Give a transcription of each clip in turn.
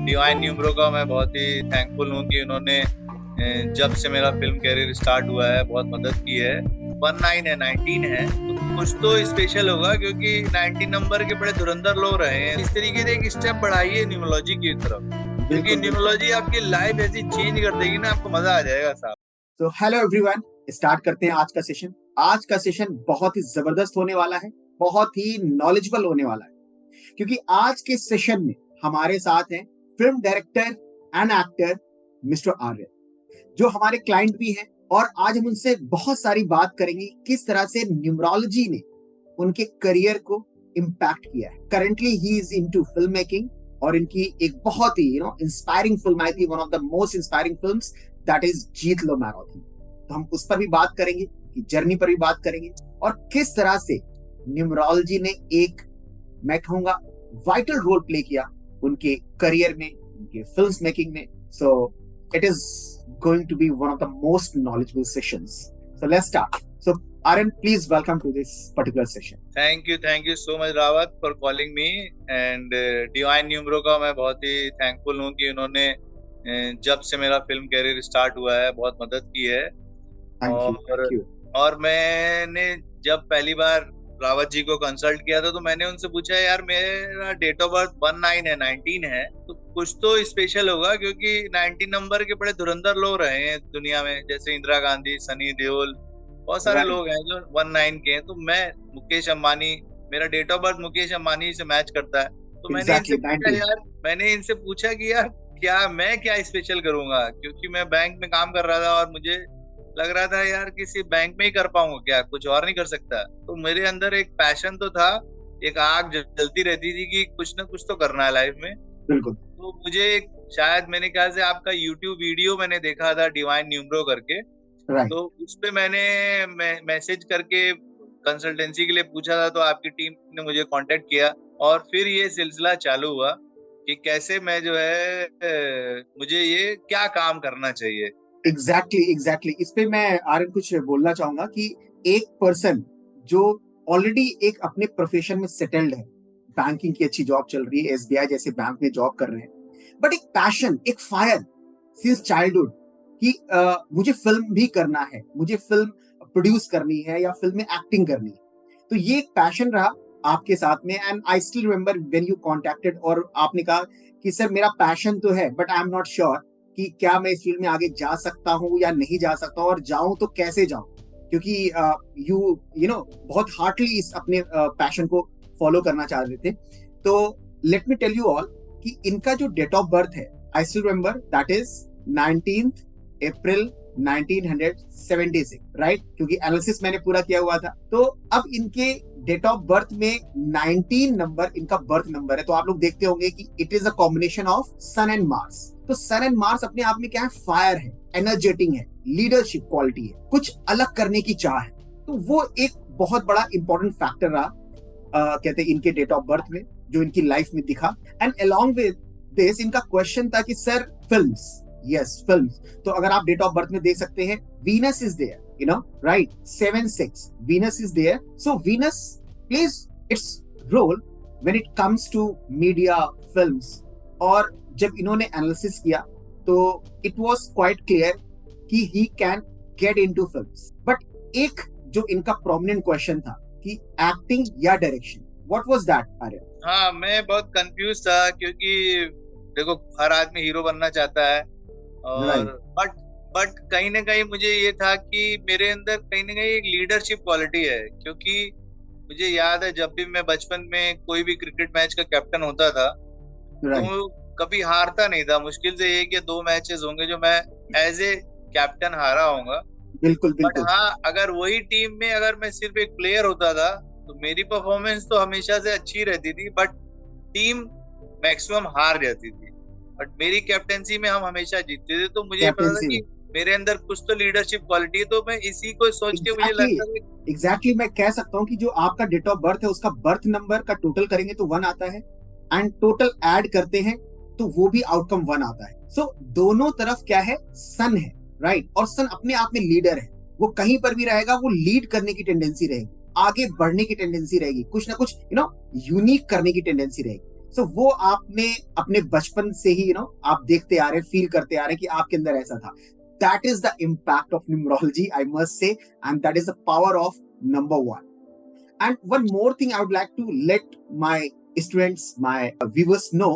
Divine numero का मैं बहुत ही थैंकफुल हूँ कि उन्होंने जब से मेरा फिल्म कैरियर स्टार्ट हुआ है बहुत मदद की है। 19 है, 19 है तो कुछ तो स्पेशल होगा क्योंकि 19 नंबर के बड़े धुरंधर लोग रहे हैं। इस तरीके से एक स्टेप बढ़ाइए न्यूमरोलॉजी की तरफ, क्योंकि न्यूमरोलॉजी आपकी लाइफ ऐसी चेंज कर देगी ना, आपको मजा आ जाएगा साहब। तो हेलो एवरीवन, स्टार्ट करते हैं आज का सेशन। आज का सेशन बहुत ही जबरदस्त होने वाला है, बहुत ही नॉलेजेबल होने वाला है, क्योंकि आज के सेशन में हमारे साथ हैं film director and actor mister Arya, जो हमारे क्लाइंट भी हैं। और आज हम उनसे बहुत सारी बात करेंगे किस तरह से न्यूमरोलॉजी ने उनके करियर को इम्पैक्ट किया है। Currently he is into film making और इनकी एक बहुत ही इंस्पायरिंग फिल्म आई थी, one of the most inspiring films, that is जीत लो मैराथन। तो हम उस पर भी बात करेंगे, कि जर्नी पर भी बात करेंगे और किस तरह से न्यूमरोलॉजी ने एक, मैं कहूंगा, वाइटल रोल प्ले किया उनके करियर में, उनके फिल्म मेकिंग में। So it is going to be one of the most knowledgeable sessions. So let's start. So Aryan, please welcome to this particular session. Thank you so much Rawat for calling me and divine numero का मैं बहुत ही thankful हूँ कि उन्होंने जब से मेरा film career start हुआ है बहुत मदद की है। Thank you. और मैंने जब पहली बार रावत जी को कंसल्ट किया था तो मैंने उनसे पूछा, यार मेरा डेट ऑफ बर्थ 19 है, 19 है तो कुछ तो स्पेशल होगा क्योंकि 19 नंबर के बड़े धुरंधर लोग रहे हैं दुनिया में, जैसे इंदिरा गांधी, सनी देओल, बहुत सारे लोग हैं जो 19 के हैं। तो मैं मुकेश अंबानी, मेरा date of birth Mukesh Ambani से मैच करता है। तो मैंने इनसे पूछा कि यार क्या मैं क्या स्पेशल करूंगा, क्योंकि मैं बैंक में काम कर रहा था और मुझे लग रहा था यार किसी बैंक में ही कर पाऊंगा क्या, कुछ और नहीं कर सकता। तो मेरे अंदर एक पैशन तो था, एक आग जलती रहती थी कि कुछ ना कुछ तो करना है लाइफ में। बिल्कुल। तो मुझे शायद मेरे ख्याल से आपका यूट्यूब वीडियो मैंने देखा था डिवाइन न्यूमरो करके, तो उस पे मैंने मैसेज करके कंसल्टेंसी के लिए पूछा था, तो आपकी टीम ने मुझे कांटेक्ट किया और फिर ये सिलसिला चालू हुआ कि कैसे मैं जो है मुझे ये क्या काम करना चाहिए। एग्जैक्टली इस पे मैं आर्यन कुछ बोलना चाहूंगा कि एक पर्सन जो ऑलरेडी एक अपने प्रोफेशन में सेटल्ड है, बैंकिंग की अच्छी जॉब चल रही है, एसबीआई जैसे बैंक में जॉब कर रहे हैं, बट एक पैशन, एक फायर सिंस चाइल्डहुड कि मुझे फिल्म भी करना है, मुझे फिल्म प्रोड्यूस करनी है या फिल्म में एक्टिंग करनी है। तो ये एक पैशन रहा आपके साथ में। And I still remember when you contacted और आपने कहा कि सर मेरा पैशन तो है but I am not sure कि क्या मैं इस फील्ड में आगे जा सकता हूँ या नहीं जा सकता हूँ, और जाऊं तो कैसे जाऊं, क्योंकि यू नो बहुत हार्डली इस अपने पैशन को फॉलो करना चाह रहे थे। तो let me tell you all कि इनका जो डेट ऑफ बर्थ है, I still remember, that is 19th April 1976, right? क्योंकि एनालिसिस मैंने पूरा किया हुआ था। तो अब इनके डेट ऑफ बर्थ में 19 नंबर इनका बर्थ नंबर है। तो आप लोग देखते होंगे कि it is a combination of sun and Mars. तो सन एंड मार्स अपने आप में क्या है? फायर है, एनर्जेटिक है, लीडरशिप क्वालिटी है, कुछ अलग करने की चाह है। तो वो एक बहुत बड़ा इंपॉर्टेंट फैक्टर रहा कहते हैं इनके डेट ऑफ बर्थ में, जो इनकी लाइफ में दिखा। एंड अलॉन्ग विद दिस इनका क्वेश्चन था कि सर फिल्म्स, यस फिल्म्स। तो अगर आप डेट ऑफ बर्थ में देख सकते हैं, Venus is there, you know, right? 7-6 Venus is there. So Venus plays its role when it comes to media, films. और जब इन्होंने एनालिसिस किया तो इट वाज क्वाइट क्लियर कि he can get into films. But एक जो इनका prominent question था कि एक्टिंग या डायरेक्शन, व्हाट वाज दैट आर्य? हाँ, मैं बहुत कंफ्यूज था क्योंकि देखो हर आदमी हीरो बनना चाहता है और बट कहीं ना कहीं मुझे ये था कि मेरे अंदर कहीं ना कहीं एक लीडरशिप क्वालिटी है। क्योंकि मुझे याद है जब भी मैं बचपन में कोई भी क्रिकेट मैच का कैप्टन होता था तो कभी हारता नहीं था। मुश्किल से 1 या 2 मैचेस होंगे जो मैं एज ए कैप्टन हारा होऊंगा। बिल्कुल। बट हाँ, अगर वही टीम में अगर मैं सिर्फ एक प्लेयर होता था तो मेरी परफॉर्मेंस तो हमेशा से अच्छी रहती थी, बट टीम मैक्सिमम हार जाती थी। बट मेरी कैप्टेंसी में हम हमेशा जीतते थे। तो मुझे पता था कि मेरे अंदर कुछ तो लीडरशिप क्वालिटी है। तो मैं इसी को सोच के मुझे लगता है एग्जैक्टली मैं कह सकता हूँ कि जो आपका डेट ऑफ बर्थ है उसका बर्थ नंबर का टोटल करेंगे तो 1 आता है, एंड टोटल ऐड करते हैं तो वो भी आउटकम 1 आता है। सो दोनों तरफ क्या है? सन है, राइट? और सन अपने आप में लीडर है। वो कहीं पर भी रहेगा, वो लीड करने की टेंडेंसी रहेगी, आगे बढ़ने की टेंडेंसी रहेगी, कुछ ना कुछ यूनिक करने की टेंडेंसी रहेगी। सो वो आपने अपने बचपन से ही आप देखते आ रहे, फील करते आ रहे कि आपके अंदर ऐसा था. That is the impact of numerology, I must say, and that is the power of number one. And one more thing I would like to let my students, my viewers know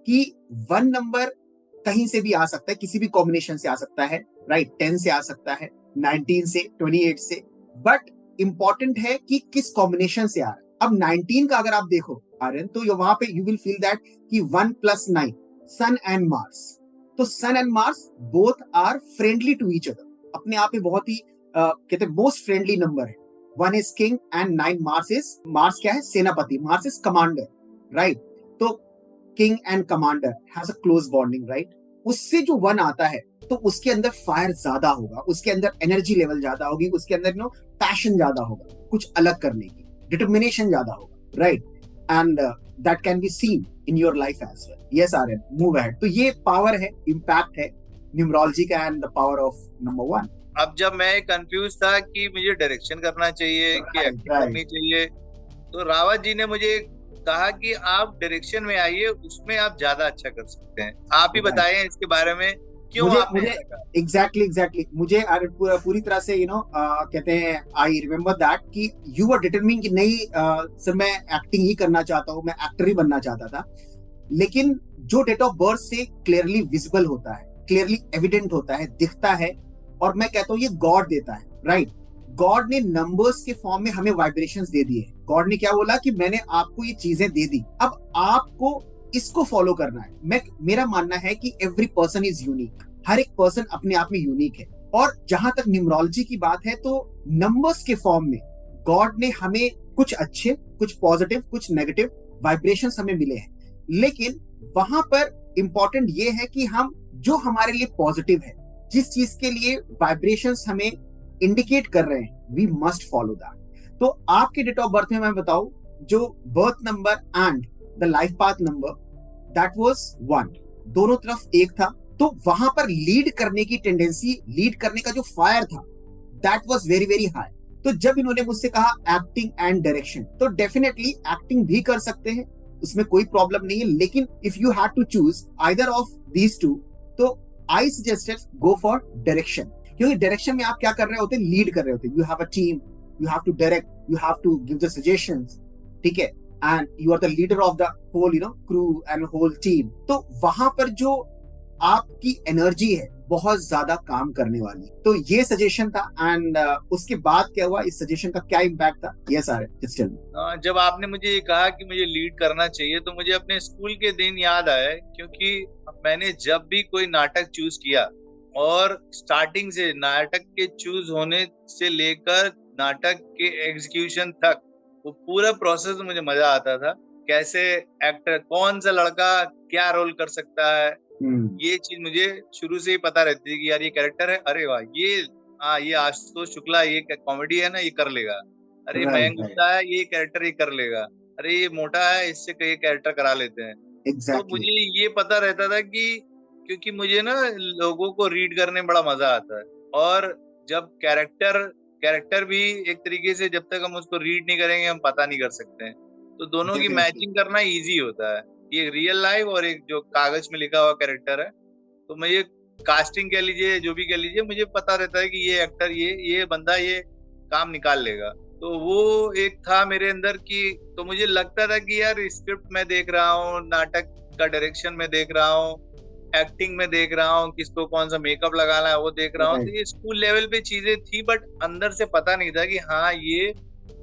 कि one number कहीं से भी आ सकता है, किसी भी combination से आ सकता है, राइट? 10 से आ सकता है, 19 से, 28 से, बट इंपॉर्टेंट है कि किस कॉम्बिनेशन से आ रहा है. अब 19 का अगर आप देखो आर्यन, तो वहां पे यू विल फील दैट कि 1 + 9 सन एंड मार्स. तो sun and Mars both are friendly to each other, अपने आप में बहुत ही कहते हैं मोस्ट फ्रेंडली नंबर है. 1 is king and 9 Mars is, Mars क्या है? सेनापति. Mars is commander, right? तो king and commander has a close bonding, right? उससे जो 1 आता है तो उसके अंदर फायर ज्यादा होगा, उसके अंदर एनर्जी लेवल ज्यादा होगी, उसके अंदर पैशन ज्यादा होगा, कुछ अलग करने की डिटर्मिनेशन ज्यादा होगा, right? And that can be seen in your life as well. Yes Aryan, move ahead. तो ये पावर है, इम्पैक्ट है न्यूमरोलॉजी का and the power of number one. अब जब मैं कंफ्यूज था कि मुझे डायरेक्शन करना चाहिए कि एक्टिंग करनी चाहिए, तो रावत जी ने मुझे कहा कि आप डायरेक्शन में आइए, उसमें आप ज्यादा अच्छा कर सकते हैं. आप ही बताएं इसके बारे में, क्यों आपने ऐसा कहा? एग्जैक्टली मुझे पूरी तरह से कहते हैं, आई रिमेम्बर दैट कि यू वर डिटरमिंग कि नहीं सर मैं एक्टिंग ही करना चाहता हूँ, मैं एक्टर ही बनना चाहता था. लेकिन जो डेट ऑफ बर्थ से क्लियरली विजिबल होता है, क्लियरली एविडेंट होता है, दिखता है, और मैं कहता हूँ ये गॉड देता है, राइट? गॉड ने नंबर्स के फॉर्म में हमें वाइब्रेशंस दे दिए. गॉड ने क्या बोला कि मैंने आपको ये चीजें दे दी, अब आपको इसको फॉलो करना है. मेरा मानना है कि एवरी पर्सन इज यूनिक, हर एक पर्सन अपने आप में यूनिक है. और जहां तक न्यूमरोलॉजी की बात है, तो नंबर्स के फॉर्म में गॉड ने हमें कुछ अच्छे, कुछ पॉजिटिव, कुछ नेगेटिव वाइब्रेशंस हमें मिले हैं. लेकिन वहां पर इंपॉर्टेंट ये है कि हम जो हमारे लिए पॉजिटिव है, जिस चीज के लिए वाइब्रेशंस हमें इंडिकेट कर रहे हैं, वी मस्ट फॉलो दैट. तो आपके डेट ऑफ बर्थ में मैं बताऊं, जो birth number and the life path number, that was 1, दोनों तरफ 1 था. तो वहां पर लीड करने की टेंडेंसी, लीड करने का जो फायर था, that was very very high. तो जब इन्होंने मुझसे कहा एक्टिंग एंड डायरेक्शन, तो डेफिनेटली एक्टिंग भी कर सकते हैं, उसमें कोई प्रॉब्लम नहीं है. लेकिन if you had to choose either of these two, तो I suggested go for direction. क्योंकि डायरेक्शन में आप क्या कर रहे होते हैं? लीड कर रहे होते हैं. You have a team, you have to direct, you have to give the suggestions, ठीक है? And you are the leader of the whole crew and whole team. तो वहां पर जो आपकी एनर्जी है, बहुत ज्यादा काम करने वाली. तो ये सजेशन था. एंड उसके बाद क्या हुआ, इस सजेशन का क्या इम्पैक्ट था? Yes are still. जब आपने मुझे ये कहा कि मुझे लीड करना चाहिए, तो मुझे अपने स्कूल के दिन याद आए, क्योंकि मैंने जब भी कोई नाटक चूज किया, और स्टार्टिंग से नाटक के चूज होने से लेकर नाटक के एग्जीक्यूशन तक, वो पूरा प्रोसेस मुझे मजा आता था. कैसे एक्टर, कौन सा लड़का क्या रोल कर सकता है, ये चीज मुझे शुरू से ही पता रहती थी कि यार ये कैरेक्टर है, अरे वाह ये आशुतोष शुक्ला, ये कॉमेडी है ना, ये कर लेगा. अरे मयंक गुप्ता है, ये कैरेक्टर ये कर लेगा. अरे ये मोटा है, इससे ये कैरेक्टर करा लेते हैं. तो मुझे ये पता रहता था कि, क्योंकि मुझे ना लोगों को रीड करने में बड़ा मजा आता है. और जब कैरेक्टर भी एक तरीके से, जब तक हम उसको रीड नहीं करेंगे, हम पता नहीं कर सकते हैं. तो दोनों की मैचिंग करना इजी होता है. ये रियल लाइफ और एक जो कागज में लिखा हुआ कैरेक्टर है. तो मैं ये कास्टिंग कह लीजिए, जो भी कह लीजिए, मुझे पता रहता है कि ये एक्टर, ये बंदा ये काम निकाल लेगा. तो वो एक था मेरे अंदर की. तो मुझे लगता था कि यार स्क्रिप्ट में देख रहा हूँ, नाटक का डायरेक्शन में देख रहा हूँ, एक्टिंग में देख रहा हूँ, किसको कौन सा मेकअप लगाना है वो देख रहा हूँ. तो ये स्कूल लेवल पे चीजें थी, बट अंदर से पता नहीं था कि हाँ ये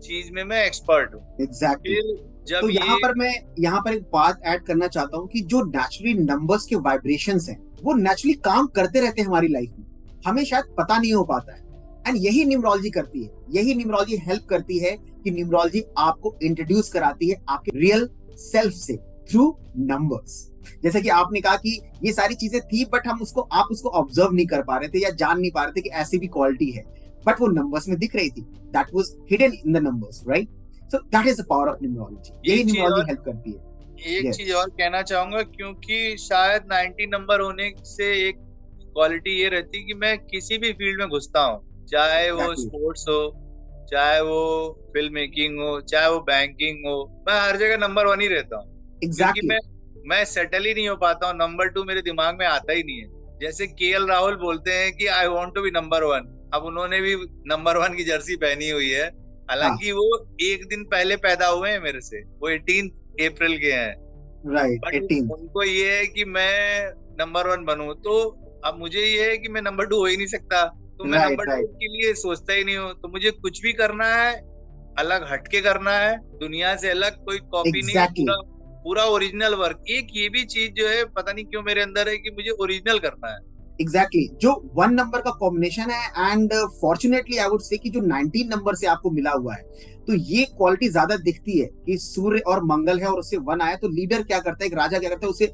चीज में मैं एक्सपर्ट हूँ. एग्जैक्टली. जब तो यहाँ पर एक बात ऐड करना चाहता हूँ कि जो नेचुरली नंबर्स के वाइब्रेशंस हैं, वो नेचुरली काम करते रहते हैं हमारी लाइफ में, हमें शायद पता नहीं हो पाता है. एंड यही न्यूमरोलॉजी करती है, यही न्यूमरोलॉजी हेल्प करती है कि न्यूमरोलॉजी आपको इंट्रोड्यूस कराती है आपके रियल सेल्फ से थ्रू नंबर्स. जैसे कि आपने कहा कि ये सारी चीजें थी, बट आप उसको ऑब्जर्व नहीं कर पा रहे थे या जान नहीं पा रहे थे कि ऐसी भी क्वालिटी है, बट वो नंबर्स में दिख रही थी. That was hidden in the numbers, right? So that is the power of numerology. यही न्यूमरोलॉजी हेल्प करती है. एक चीज और कहना चाहूंगा, क्योंकि शायद 90 नंबर होने से एक क्वालिटी ये रहती है कि मैं किसी भी फील्ड में घुसता हूँ, चाहे वो स्पोर्ट्स हो, चाहे वो फिल्म मेकिंग हो, चाहे वो बैंकिंग हो, मैं हर जगह नंबर 1 ही रहता हूँ. एग्जैक्टली. मैं मैं सेटल ही नहीं हो पाता हूँ, नंबर 2 मेरे दिमाग में आता ही नहीं है। जैसे केएल राहुल बोलते हैं कि I want to be number 1, अब उन्होंने भी नंबर 1 की जर्सी पहनी हुई है, हाँ, हालांकि वो एक दिन पहले पैदा हुए हैं मेरे से, वो 18 अप्रैल के हैं। Right, but 18। उनको ये है कि मैं नंबर 1 बनूं, तो अब मुझे ये है कि मैं नंबर 2 हो ही नहीं सकता, तो मैं राइट, नंबर 2 राइट, के लिए सोचता ही नहीं हूँ। तो मुझे कुछ भी करना है, अलग हटके करना है, दुनिया से अलग, कोई कॉपी नहीं है, एग्जैक्टली, पूरा पूरा ओरिजिनल वर्क। एक ये भी चीज जो है पता नहीं क्यों मेरे अंदर है कि मुझे ओरिजिनल करना है। एग्जैक्टली। जो 1 नंबर का कॉम्बिनेशन है, and fortunately I would say कि जो 19 नंबर से आपको मिला हुआ है, तो ये क्वालिटी ज्यादा दिखती है कि सूर्य और मंगल है और उससे 1 आया, तो लीडर क्या करता है, एक राजा क्या करता है, उसे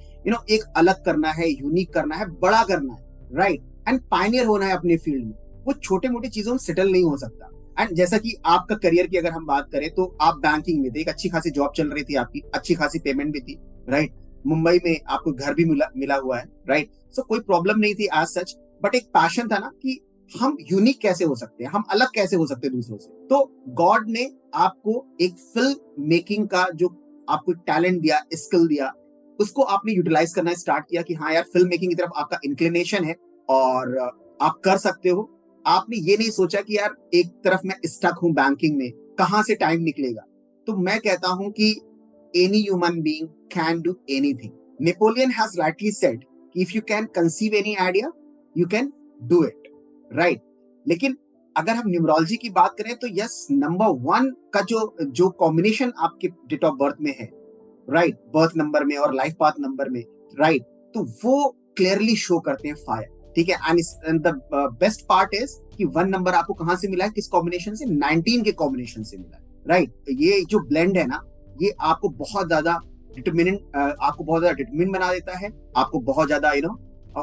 एक अलग करना है, यूनिक करना है, बड़ा करना है, राइट, एंड पायनियर होना है अपने फील्ड में। वो छोटे मोटे चीजों में सेटल नहीं हो सकता। एंड जैसा कि आपका करियर की अगर हम बात करें, तो आप बैंकिंग में थे, एक अच्छी खासी जॉब चल रही थी आपकी, अच्छी खासी पेमेंट भी थी, राइट। मुंबई में आपको घर भी मिला मिला हुआ है, राइट। सो कोई प्रॉब्लम नहीं थी एज सच, बट एक पैशन था ना कि हम यूनिक कैसे हो सकते हैं, हम अलग कैसे हो सकते हैं दूसरों से। तो गॉड ने आपको एक फिल्म मेकिंग का जो आपको टैलेंट दिया, स्किल दिया, उसको आपने यूटिलाइज करना स्टार्ट किया कि हाँ यार, फिल्म मेकिंग की तरफ आपका इंक्लिनेशन है और आप कर सकते हो। आपने ये नहीं सोचा कि यार एक तरफ मैं स्टक हूं बैंकिंग में, कहां से टाइम निकलेगा। तो मैं कहता हूं कि any human being can do anything. Napoleon has rightly said कि if you can conceive any idea, you can do it, right? लेकिन अगर हम न्यूमरोलॉजी की बात करें, तो यस, नंबर 1 का जो जो कॉम्बिनेशन आपके डेट ऑफ बर्थ में है, राइट, बर्थ नंबर में और लाइफ पाथ नंबर में, राइट, तो वो क्लियरली शो करते हैं फायर, ठीक है। And the best part is कि 1 नंबर आपको कहां से मिला है, किस कॉम्बिनेशन से, 19 के कॉम्बिनेशन से मिला है, राइट। ये जो ब्लेंड है ना, ये आपको बहुत ज्यादा डिटरमिनेंट बना देता है, आपको बहुत ज्यादा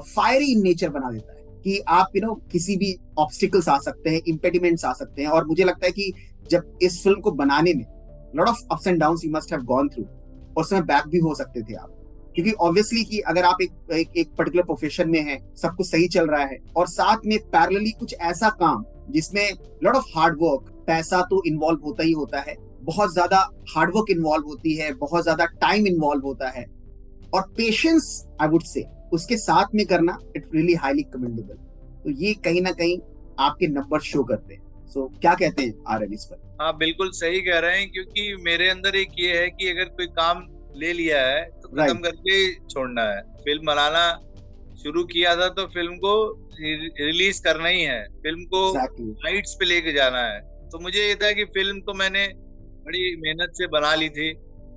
फायरी इन नेचर बना देता है कि आप किसी भी ऑब्स्टिकल्स आ सकते हैं, इम्पेडिमेंट्स आ सकते हैं। और मुझे लगता है कि जब इस फिल्म को बनाने में lot of ups and downs you must have gone through, और उसमें बैक भी हो सकते थे आप, क्योंकि ऑब्वियसली कि अगर आप एक पर्टिकुलर प्रोफेशन में हैं, सब कुछ सही चल रहा है, और साथ में पैरेलली कुछ ऐसा काम जिसमें लॉट ऑफ हार्ड वर्क, पैसा तो इन्वॉल्व होता ही होता है, बहुत ज्यादा हार्डवर्क इन्वॉल्व होती है, बहुत ज्यादा टाइम इन्वॉल्व होता है, और पेशेंस आई वुड से उसके साथ में करना, इट रियली हाईली कमेंडेबल। तो ये कहीं ना कहीं आपके नंबर शो करते हैं। सो क्या कहते हैं आरएन इस पर? हाँ बिल्कुल सही कह रहे हैं, क्योंकि मेरे अंदर एक ये है कि अगर कोई काम ले लिया है तो खत्म राइट, करके ही छोड़ना है। फिल्म बनाना शुरू किया था तो फिल्म को रिलीज करना ही है, फिल्म को एग्जैक्टली। हाइट्स पे लेके जाना है। तो मुझे ये था कि फिल्म तो मैंने बड़ी मेहनत से बना ली थी।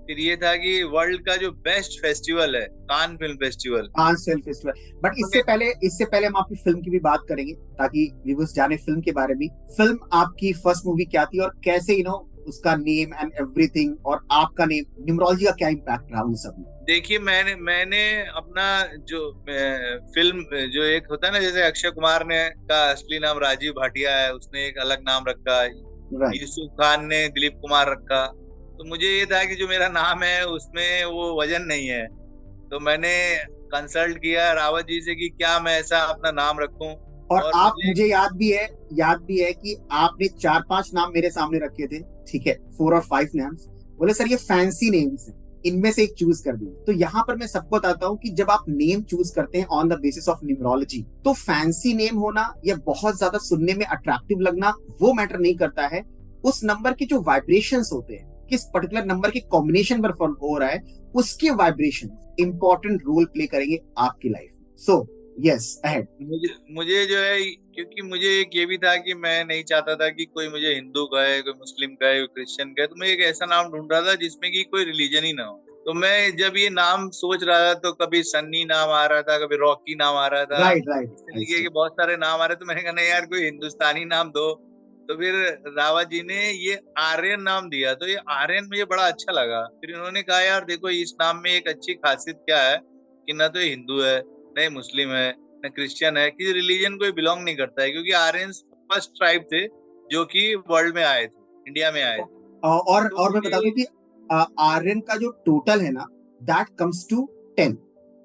फिर ये था कि वर्ल्ड का जो बेस्ट फेस्टिवल है, कान फिल्म फेस्टिवल, हाँ, सेल्फ फेस्टिवल। बट उन्होंने इससे पहले हम आपकी फिल्म की भी बात करेंगे, ताकि व्यूअर्स जाने फिल्म के बारे में। फिल्म आपकी फर्स्ट मूवी क्या थी, और कैसे उसका नेम एंड एवरीथिंग, और आपका नेम, न्यूमरोलॉजी का क्या इम्पैक्ट रहा उन सब में? देखिए, मैंने अपना जो फिल्म जो एक होता है ना, जैसे अक्षय कुमार ने का असली नाम राजीव भाटिया है, उसने एक अलग नाम रखा, राइट, यूसुफ खान ने दिलीप कुमार रखा। तो मुझे ये था कि जो मेरा नाम है उसमें वो वजन नहीं है, तो मैंने कंसल्ट किया रावत जी से कि क्या मैं ऐसा अपना नाम रखूं। और और आप, मुझे मुझे याद भी है कि आपने 4-5 नाम मेरे सामने रखे थे, ठीक है, 4 और 5 नाम्स। बोले सर ये फैंसी नेम्स हैं, इनमें से एक चूज कर दीजिए। तो यहाँ पर मैं सबको बताता हूँ कि जब आप नेम चूज करते हैं on the basis of numerology, तो फैंसी नेम होना या बहुत ज्यादा सुनने में अट्रैक्टिव लगना वो मैटर नहीं करता है। उस नंबर के जो वाइब्रेशंस होते हैं, किस पर्टिकुलर नंबर के कॉम्बिनेशन पर फॉर्म हो रहा है, उसके वाइब्रेशन इंपॉर्टेंट रोल प्ले करेंगे आपकी लाइफ में। So yes, ahead. मुझे जो है, क्योंकि मुझे एक ये भी था कि मैं नहीं चाहता था कि कोई मुझे हिंदू कहे, कोई मुस्लिम कहे, कोई क्रिश्चियन कहे, तो मैं एक ऐसा नाम ढूंढ रहा था जिसमें कि कोई रिलीजन ही ना हो। तो मैं जब ये नाम सोच रहा था तो कभी सन्नी नाम आ रहा था, कभी रॉकी नाम आ रहा था, राइट, राइट, इस तरीके के बहुत सारे नाम आ रहे, तो मैंने कहा नहीं यार, कोई हिंदुस्तानी नाम दो। तो फिर रावत जी ने ये आर्यन नाम दिया, तो ये आर्यन मुझे बड़ा अच्छा लगा। फिर उन्होंने कहा यार देखो, इस नाम में एक अच्छी खासियत क्या है कि ना तो ये हिंदू है, न ही मुस्लिम है, न क्रिश्चियन है, किसी रिलीजन को बिलोंग नहीं करता है, क्योंकि आर्यंस फर्स्ट ट्राइब थे जो कि वर्ल्ड में आए थे, इंडिया में आए थे। तो और मैं बता दूं मुझे कि आर्यन का जो टोटल है ना, that comes to 10,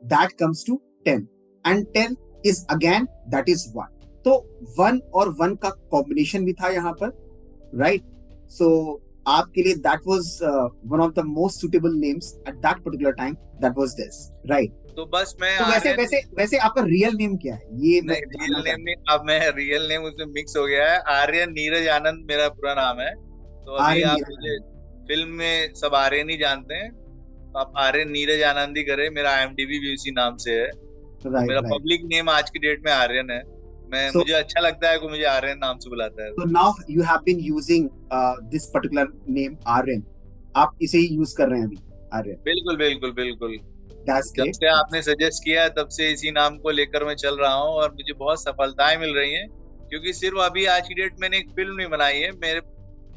that comes to 10, and 10 is again that is 1। तो 1 और 1 का कॉम्बिनेशन भी था यहाँ पर, राइट। सो आपके लिए that was one of the most suitable names at that particular time, that was this, right? तो बस मैं तो वैसे आर्यन। वैसे वैसे आपका रियल नेम क्या है, ये मैं नहीं, जानना रियल नेम चाहता नहीं, अब मैं रियल नेम उसमें मिक्स हो गया है। आर्यन नीरज आनंद मेरा पूरा नाम है। तो हूँ। अभी आर्यन आप नीरज मुझे आनंद। फिल्म में सब आर्यन ही जानते हैं, तो आप आर्यन नीरज आनंद ही करें। मेरा IMDb भी उसी नाम से है। तो राइट मेरा राइट। पब्लिक नेम आज की डेट में आर्यन है। मैं सो मुझे अच्छा लगता है कि मुझे आर्यन नाम से बुलाता है। so now you have been using this particular name Aryan, आप इसे ही यूज कर रहे हैं अभी, आर्यन? बिल्कुल बिल्कुल बिल्कुल। दैट्स जब ग्रेट। से आपने सजेस्ट किया तब से इसी नाम को लेकर मैं चल रहा हूँ, और मुझे बहुत सफलताएं मिल रही हैं। क्योंकि सिर्फ अभी आज की डेट मैंने एक फिल्म नहीं बनाई है,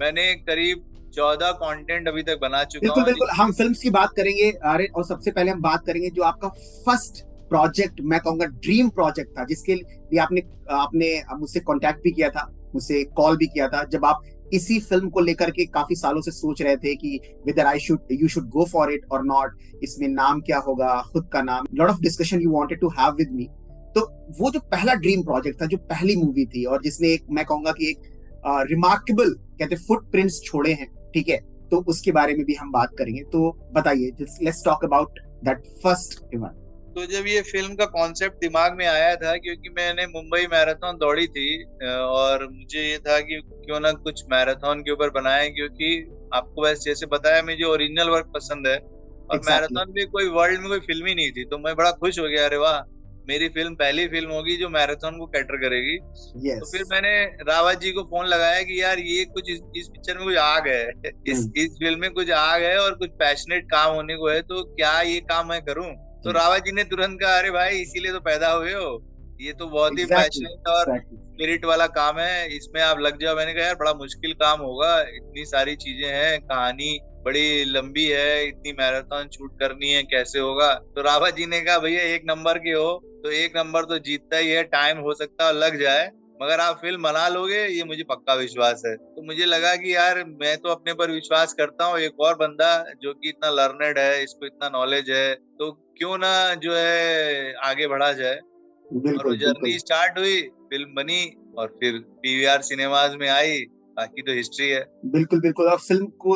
मैंने करीब 14 कंटेंट अभी तक बना चुका बिल्कुल हूँ, बिल्कुल, हम फिल्म्स की बात करेंगे आर्यन, और सबसे पहले हम बात करेंगे जो आपका फर्स्ट प्रोजेक्ट, मैं कहूंगा ड्रीम प्रोजेक्ट था, जिसके लिए आपने आपने मुझसे कांटेक्ट भी किया था, मुझसे कॉल भी किया था, जब आप इसी फिल्म को लेकर के काफी सालों से सोच रहे थे कि whether I should you should go for it और नॉट, इसमें नाम क्या होगा, खुद का नाम, lot of discussion you wanted to have with me. तो वो जो पहला ड्रीम प्रोजेक्ट था, जो पहली मूवी थी, और जिसने एक, मैं कहूंगा कि एक रिमार्केबल कहते फुटप्रिंट्स छोड़े हैं, ठीक है, तो उसके बारे में भी हम बात करेंगे। तो बताइए, let's talk about that first event. तो जब ये फिल्म का कॉन्सेप्ट दिमाग में आया था, क्योंकि मैंने मुंबई मैराथन दौड़ी थी, और मुझे ये था कि क्यों ना कुछ मैराथन के ऊपर बनाएं, क्योंकि आपको वैसे जैसे बताया मुझे ओरिजिनल वर्क पसंद है, और एग्जैक्टली। मैराथन भी कोई वर्ल्ड में कोई फिल्म ही नहीं थी, तो मैं बड़ा खुश हो गया, अरे वाह, मेरी फिल्म पहली फिल्म होगी जो मैराथन को कैटर करेगी। तो यस। फिर मैंने रावत जी को फोन लगाया कि यार ये कुछ इस पिक्चर में कुछ आग है, इस फिल्म में कुछ आग है और कुछ पैशनेट काम होने को है, तो क्या ये काम मैं करूं? तो रावत जी ने तुरंत कहा, अरे भाई इसीलिए तो पैदा हुए हो, ये तो बहुत ही एग्जैक्टली पैशनेट और एग्जैक्टली। स्पिरिट वाला काम है, इसमें आप लग जाओ। मैंने कहा यार बड़ा मुश्किल काम होगा, इतनी सारी चीजें हैं, कहानी बड़ी लंबी है, इतनी मैराथन शूट करनी है, कैसे होगा? तो रावत जी ने कहा भैया एक नंबर के हो तो एक नंबर तो जीतता ही है, टाइम हो सकता है लग जाए, मगर आप फिल्म बना लोगे, ये मुझे पक्का विश्वास है। तो मुझे लगा कि यार मैं तो अपने पर विश्वास करता हूँ, एक और बंदा जो कि इतना लर्नेड है, इसको इतना नॉलेज है, तो क्यों ना जो है आगे बढ़ा जाए। और वो बिल्कुल बिल्कुल। जर्नी स्टार्ट हुई, फिल्म बनी, और फिर PVR सिनेमाज में आई, बाकी तो हिस्ट्री है। बिल्कुल बिल्कुल, और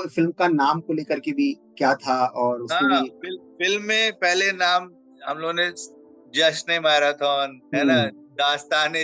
फिल्म का नाम को लेकर के भी क्या था, और उसमें हाँ, भी। फिल्म में पहले नाम हम लोगों ने जश्न मैराथन, है ना, हम्म। दास्ताने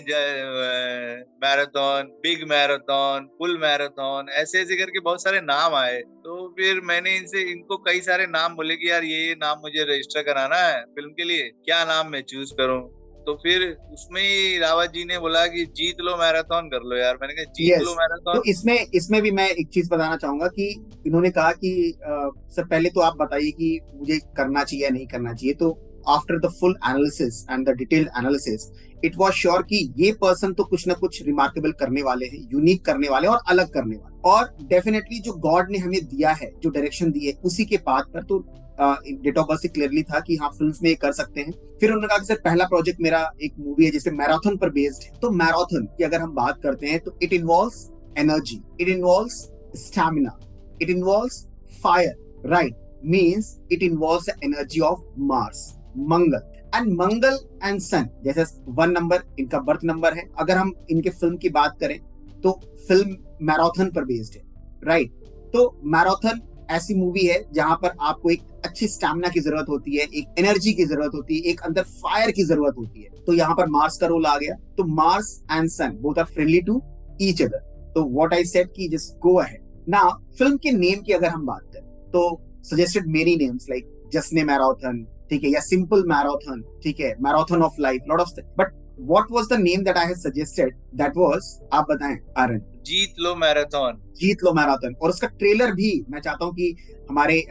marathon, big marathon, full marathon, ऐसे ऐसे करके बहुत सारे नाम आए। तो फिर मैंने इनको कई सारे नाम बोले कि यार ये नाम मुझे रजिस्टर कराना है फिल्म के लिए, क्या नाम मैं चूज करूं? तो फिर उसमें ही रावत जी ने बोला कि जीत लो मैराथन कर लो यार। मैंने कहा जीत लो यस। तो मैराथन। इसमें इसमें भी मैं एक चीज बताना चाहूंगा कि इन्होंने कहा कि सर पहले तो आप बताइए कि मुझे करना चाहिए या नहीं करना चाहिए। तो after the full analysis and the detailed analysis, it was sure कि ये पर्सन तो कुछ ना कुछ रिमार्केबल करने वाले हैं, यूनिक करने वाले और अलग करने वाले, और डेफिनेटली जो गॉड ने हमें दिया है, जो डायरेक्शन दी है, उसी के पाथ पर तो डेट ऑफ बर्थ से क्लियरली था कि हाँ फिल्म्स में ये कर सकते हैं। फिर उन्होंने कहा कि सर पहला प्रोजेक्ट मेरा एक मूवी है जिसमें मैराथन पर बेस्ड है। तो मैराथन की अगर हम बात करते हैं तो it involves energy, it involves stamina, it involves fire, right? Means it involves energy of Mars, Mangal, and Mangal and sun जैसे 1 नंबर इनका बर्थ नंबर है। अगर हम इनके फिल्म की बात करें तो फिल्म मैराथन पर बेस्ड है, राइट? तो मैराथन ऐसी मूवी है जहां पर आपको एक अच्छी स्टैमिना की जरूरत होती है, एक एनर्जी की जरूरत होती है, एक अंदर फायर की जरूरत होती है। तो यहाँ पर मार्स का रोल आ गया। तो Mars and sun both are friendly to each other. तो व्हाट आई सेड कि just go ahead. Now film के नेम की अगर हम बात करें तो सजेस्टेड मेनी नेम्स लाइक जसने मैराथन, ठीक है, या सिंपल मैराथन, ठीक है, marathon of life, lot of, but what was the name that I had suggested? That was, आप बताएं आर्यन। जीत लो मैराथन। जीत लो मैराथन। और उसका ट्रेलर भी मैं चाहता हूं कि हमारे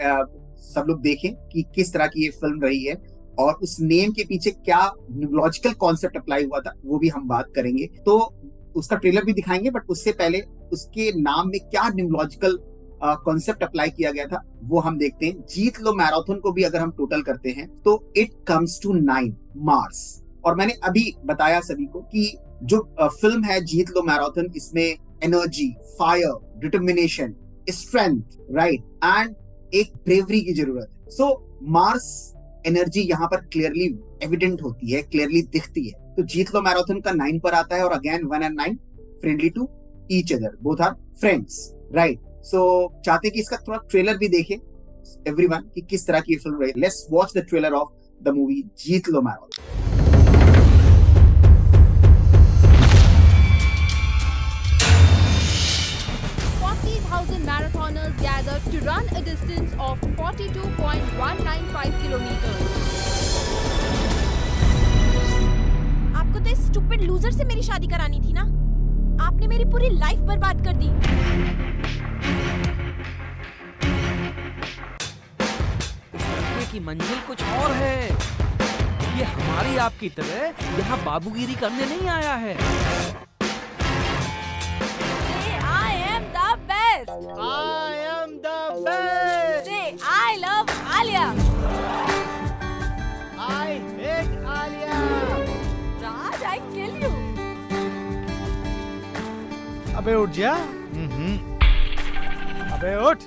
सब लोग देखें कि किस तरह की ये फिल्म रही है, और उस नेम के पीछे क्या न्यूमोलॉजिकल कॉन्सेप्ट अप्लाई हुआ था वो भी हम बात करेंगे। तो उसका ट्रेलर भी दिखाएंगे, बट उससे पहले उसके नाम में क्या न्यूमोलॉजिकल कॉन्सेप्ट अप्लाई किया गया था वो हम देखते हैं। जीत लो मैराथन को भी अगर हम टोटल करते हैं तो इट कम्स टू 9 मार्स। और मैंने अभी बताया सभी को कि जो फिल्म है जीत लो मैराथन, इसमें energy, fire, determination, strength, right, and एक ब्रेवरी की जरूरत है। सो मार्स एनर्जी यहाँ पर क्लियरली एविडेंट होती है, क्लियरली दिखती है। तो जीत लो मैराथन का 9 पर आता है, और again 1 and 9 friendly to each other, both are friends, right? So चाहते कि इसका थोड़ा ट्रेलर भी देखे एवरीवन कि किस तरह की फिल्म रही। Let's watch the trailer of the movie जीत लो marathon. 40,000 marathoners gathered to run a distance of 42.195 kilometers. आपको तो इस स्टूपिड लूजर से मेरी शादी करानी थी ना? आपने मेरी पूरी लाइफ बर्बाद कर दी। इस रास्ते की मंजिल कुछ और है। ये हमारी आपकी तरह यहाँ बाबूगिरी करने नहीं आया है। I am the best. Say I love Alia. I hate Alia. Raj, I kill you. अबे उठ जा। अबे उठ।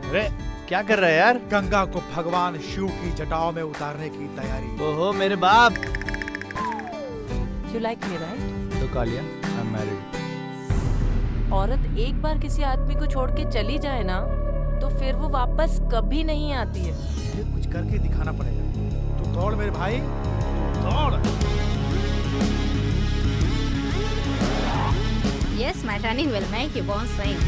अरे क्या कर रहा है यार? गंगा को भगवान शिव की जटाओं में उतारने की तैयारी। ओहो मेरे बाप। You like me, right? तो कालिया, I'm married. औरत एक बार किसी आदमी को छोड़ के चली जाए ना, तो फिर वो वापस कभी नहीं आती है। ये कुछ करके दिखाना पड़ेगा। तू दौड़ मेरे भाई, दौड़। Yes, my training will make you born swing.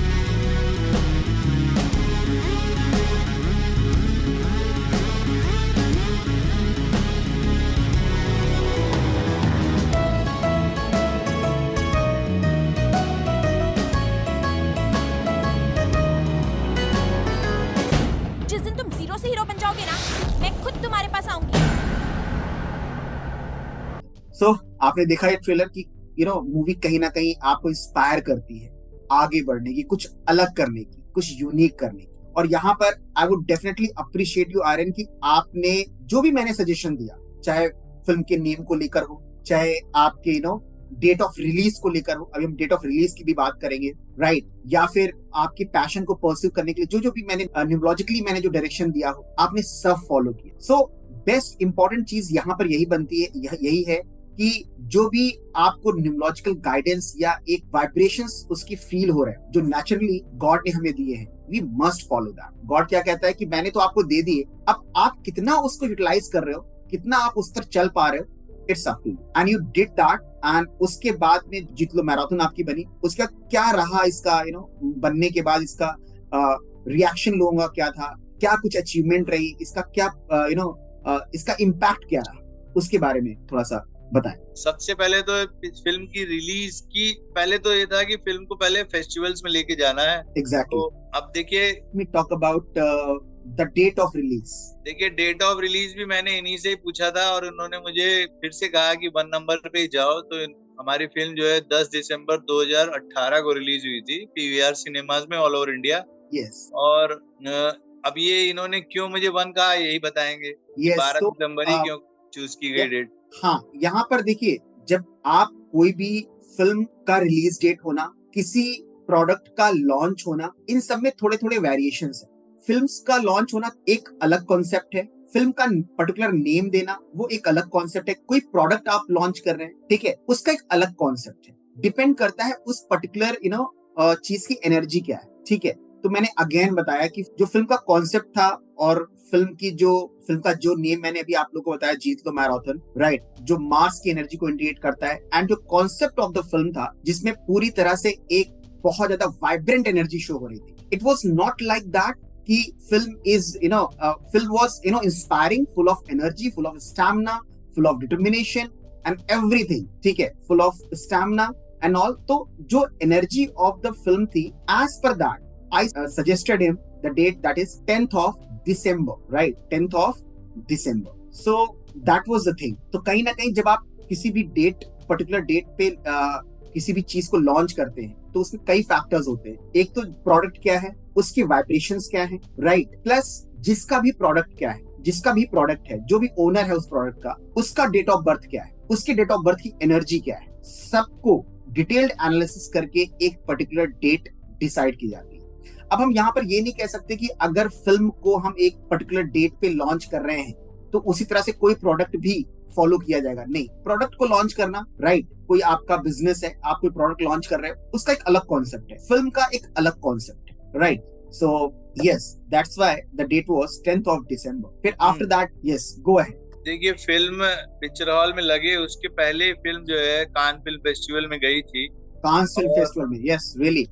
जिस दिन तुम जीरो से हीरो बन जाओगे ना, मैं खुद तुम्हारे पास आऊंगी। सो आपने देखा ये ट्रेलर की मूवी कहीं ना कहीं आपको इंस्पायर करती है आगे बढ़ने की, कुछ अलग करने की, कुछ यूनिक करने की। और यहाँ पर I would definitely appreciate you Aryan कि आपने जो भी मैंने सजेशन दिया, चाहे फिल्म के नेम को लेकर हो, चाहे आपके डेट ऑफ रिलीज को लेकर हो, अभी हम डेट ऑफ रिलीज की भी बात करेंगे, राइट, या फिर आपके पैशन को परस्यू करने के लिए जो भी मैंने न्यूमरोलॉजिकली मैंने जो डायरेक्शन दिया हो, आपने सब फॉलो किया। सो बेस्ट इंपॉर्टेंट चीज यहाँ पर यही बनती है, यही है कि जो भी आपको न्यूमरोलॉजिकल गाइडेंस या एक वाइब्रेशंस उसकी फील हो रहा है, जो नेचुरली गॉड ने हमें दिए हैं, we must follow that. God क्या कहता है कि मैंने तो आपको दे दिए, अब आप कितना उसको यूटिलाइज कर रहे हो, कितना आप उस पर चल पा रहे हो, it's up to you. And you did that. And उसके बाद में जीत लो मैराथन आपकी बनी। उसका क्या रहा, इसका बनने के बाद इसका रिएक्शन लोगों का क्या था, क्या कुछ अचीवमेंट रही, इसका क्या इसका इम्पैक्ट क्या रहा, उसके बारे में थोड़ा सा बताएं। सबसे पहले तो फिल्म की रिलीज की पहले तो ये था कि फिल्म को पहले फेस्टिवल्स में लेके जाना है। एग्जैक्टली। तो अब देखिए, we talk about the date of release. देखिए डेट ऑफ रिलीज भी मैंने इन्हीं से ही पूछा था और उन्होंने मुझे फिर से कहा कि 1 नंबर पे ही जाओ। तो हमारी फिल्म जो है 10 दिसंबर 2018 को रिलीज हुई थी पीवीआर सिनेमाज में ऑल ओवर इंडिया। यस। और अब ये इन्होंने क्यों मुझे 1 कहा, यही बताएंगे। 12 दिसंबर ही क्यों चूज की गई डेट? हाँ, यहाँ पर देखिए, जब आप कोई भी फिल्म का रिलीज डेट होना, किसी प्रोडक्ट का लॉन्च होना, इन सब में थोड़े थोड़े वेरिएशंस है। फिल्म्स का लॉन्च होना एक अलग कॉन्सेप्ट है, फिल्म का पर्टिकुलर नेम देना वो एक अलग कॉन्सेप्ट है, कोई प्रोडक्ट आप लॉन्च कर रहे हैं, ठीक है, उसका एक अलग कॉन्सेप्ट है। डिपेंड करता है उस पर्टिकुलर चीज की एनर्जी क्या है, ठीक है। तो मैंने अगेन बताया कि जो फिल्म का कॉन्सेप्ट था और फिल्म का जो नेम मैंने अभी आप लोगों को बताया, जीत लो मैराथन, राइट, जो मास की एनर्जी को इंडिकेट करता है। एंड जो कॉन्सेप्ट ऑफ द फिल्म था, जिसमें पूरी तरह से एक बहुत ज्यादा वाइब्रेंट एनर्जी शो हो रही थी। It was not like that कि film was inspiring, full of energy, full of stamina, full of determination and everything, ठीक है, full of stamina and all. तो जो एनर्जी ऑफ द फिल्म थी, as पर that I suggested him the date, that is 10th of December, right? 10th of December. So that was the thing. तो कहीं ना कहीं जब आप किसी भी पर्टिकुलर डेट पे किसी भी चीज को लॉन्च करते हैं, तो उसमें कई फैक्टर्स होते हैं। एक तो प्रोडक्ट क्या है, उसकी वाइब्रेशंस क्या है, राइट, प्लस जिसका भी प्रोडक्ट क्या है, जिसका भी प्रोडक्ट है, जो भी ओनर है उस प्रोडक्ट का, उसका डेट ऑफ बर्थ क्या है, उसके डेट ऑफ बर्थ की एनर्जी क्या है, सबको डिटेल्ड एनालिसिस करके एक पर्टिकुलर डेट डिसाइड की जाती है। अब हम यहाँ पर ये नहीं कह सकते कि अगर फिल्म को हम एक पर्टिकुलर डेट पे लॉन्च कर रहे हैं तो उसी तरह से कोई प्रोडक्ट भी फॉलो किया जाएगा, नहीं। प्रोडक्ट को लॉन्च करना, राइट, कोई आपका बिजनेस है, आप कोई प्रोडक्ट लॉन्च कर रहे हो, उसका एक अलग कॉन्सेप्ट है, फिल्म का एक अलग कॉन्सेप्ट है। right? So yes, that's why the date was 10th of December. फिर after that, yes, go ahead. देखिए, फिल्म पिक्चर हॉल में लगे उसके पहले फिल्म जो है कान फिल्म फेस्टिवल में गई थी। Cannes Film Festival में, yes, really,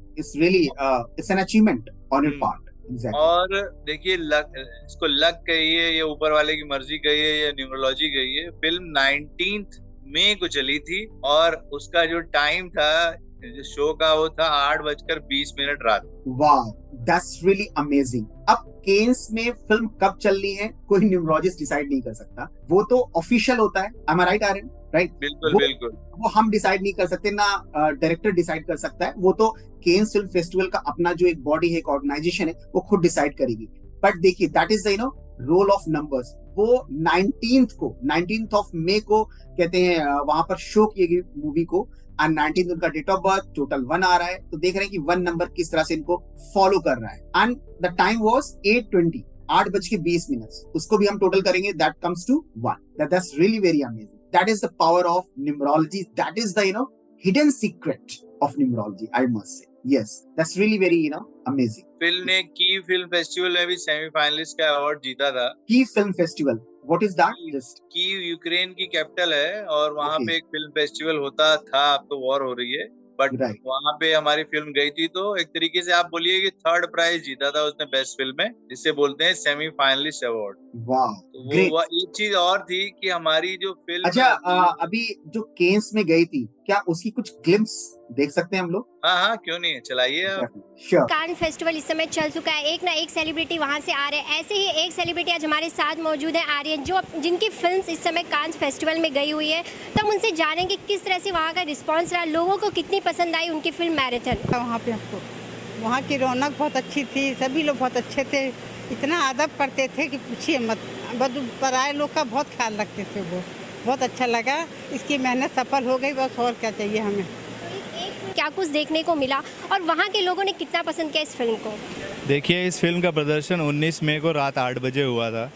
it's an achievement on your part. Exactly. और देखिए, इसको लक कहिए या ऊपर वाले की मर्जी कहिए या न्यूमरोलॉजी कहिए, फिल्म 19 मई को चली थी और उसका जो टाइम था जो शो का वो था 8:20 रात। वाह, दैट्स रियली अमेजिंग। अब केन्स में फिल्म कब चल रही है कोई न्यूमरोलॉजिस्ट डिसाइड नहीं कर सकता, वो तो ऑफिशियल होता है। am I right, Aryan? Right, बिल्कुल बिल्कुल। वो हम डिसाइड नहीं कर सकते, ना डायरेक्टर डिसाइड कर सकता है, वो तो केन्स फिल्म फेस्टिवल का अपना जो एक बॉडी है, एक ऑर्गेनाइजेशन है, वो खुद डिसाइड करेगी। बट देखिए, that is the role of numbers. वो 19th ऑफ मई को कहते हैं वहां पर शो की गई मूवी को, एंड 19 उनका डेट ऑफ बर्थ, टोटल 1 आ रहा है, तो देख रहे हैं कि 1 नंबर किस तरह से इनको फॉलो कर रहा है। And the time was 8:20, 8:20। उसको भी हम टोटल करेंगे, that comes to 1। That's really very amazing. That is the power of numerology, that is the hidden secret of numerology, I must say. Yes, that's really very amazing. Film ने की film festival में भी semifinalist का award जीता था। की film festival, what is that? Just Kyiv Ukraine की capital है और वहाँ Okay. पे एक फिल्म फेस्टिवल होता था, अब तो वॉर हो रही है, बट Right. वहाँ पे हमारी फिल्म गई थी, तो एक तरीके से आप बोलिए कि 3rd प्राइज जीता था उसने बेस्ट फिल्म में, जिसे बोलते हैं सेमीफाइनलिस्ट अवार्ड। wow, तो great. वो एक चीज और थी कि हमारी जो फिल्म अच्छा, अभी जो केन्स में गई थी, क्या उसकी कुछ ग्लिम्स देख सकते हैं हम लोग? हाँ हाँ, क्यों नहीं, चलाइए आप। Sure. कान फेस्टिवल इस समय चल चुका है, एक ना एक सेलिब्रिटी वहाँ से आ रहे हैं। ऐसे ही एक सेलिब्रिटी आज हमारे साथ मौजूद है, आर्यन, जिनकी फिल्म्स इस समय कान फेस्टिवल में गई हुई है। तो हम उनसे जानेंगे किस तरह से वहाँ का रिस्पांस रहा, लोगों को कितनी पसंद आई उनकी फिल्म मैराथन। वहाँ पे हमको वहाँ की रौनक बहुत अच्छी थी, सभी लोग बहुत अच्छे थे, इतना अदब करते थे कि पूछिए मत। पराये लोग का बहुत ख्याल रखते थे, वो बहुत अच्छा लगा। इसकी मेहनत सफल हो गई, बस और क्या चाहिए हमें। क्या कुछ देखने को मिला और वहाँ के लोगों ने कितना पसंद किया इस फिल्म को? देखिए, इस फिल्म का प्रदर्शन 19 मई को रात 8 बजे हुआ था।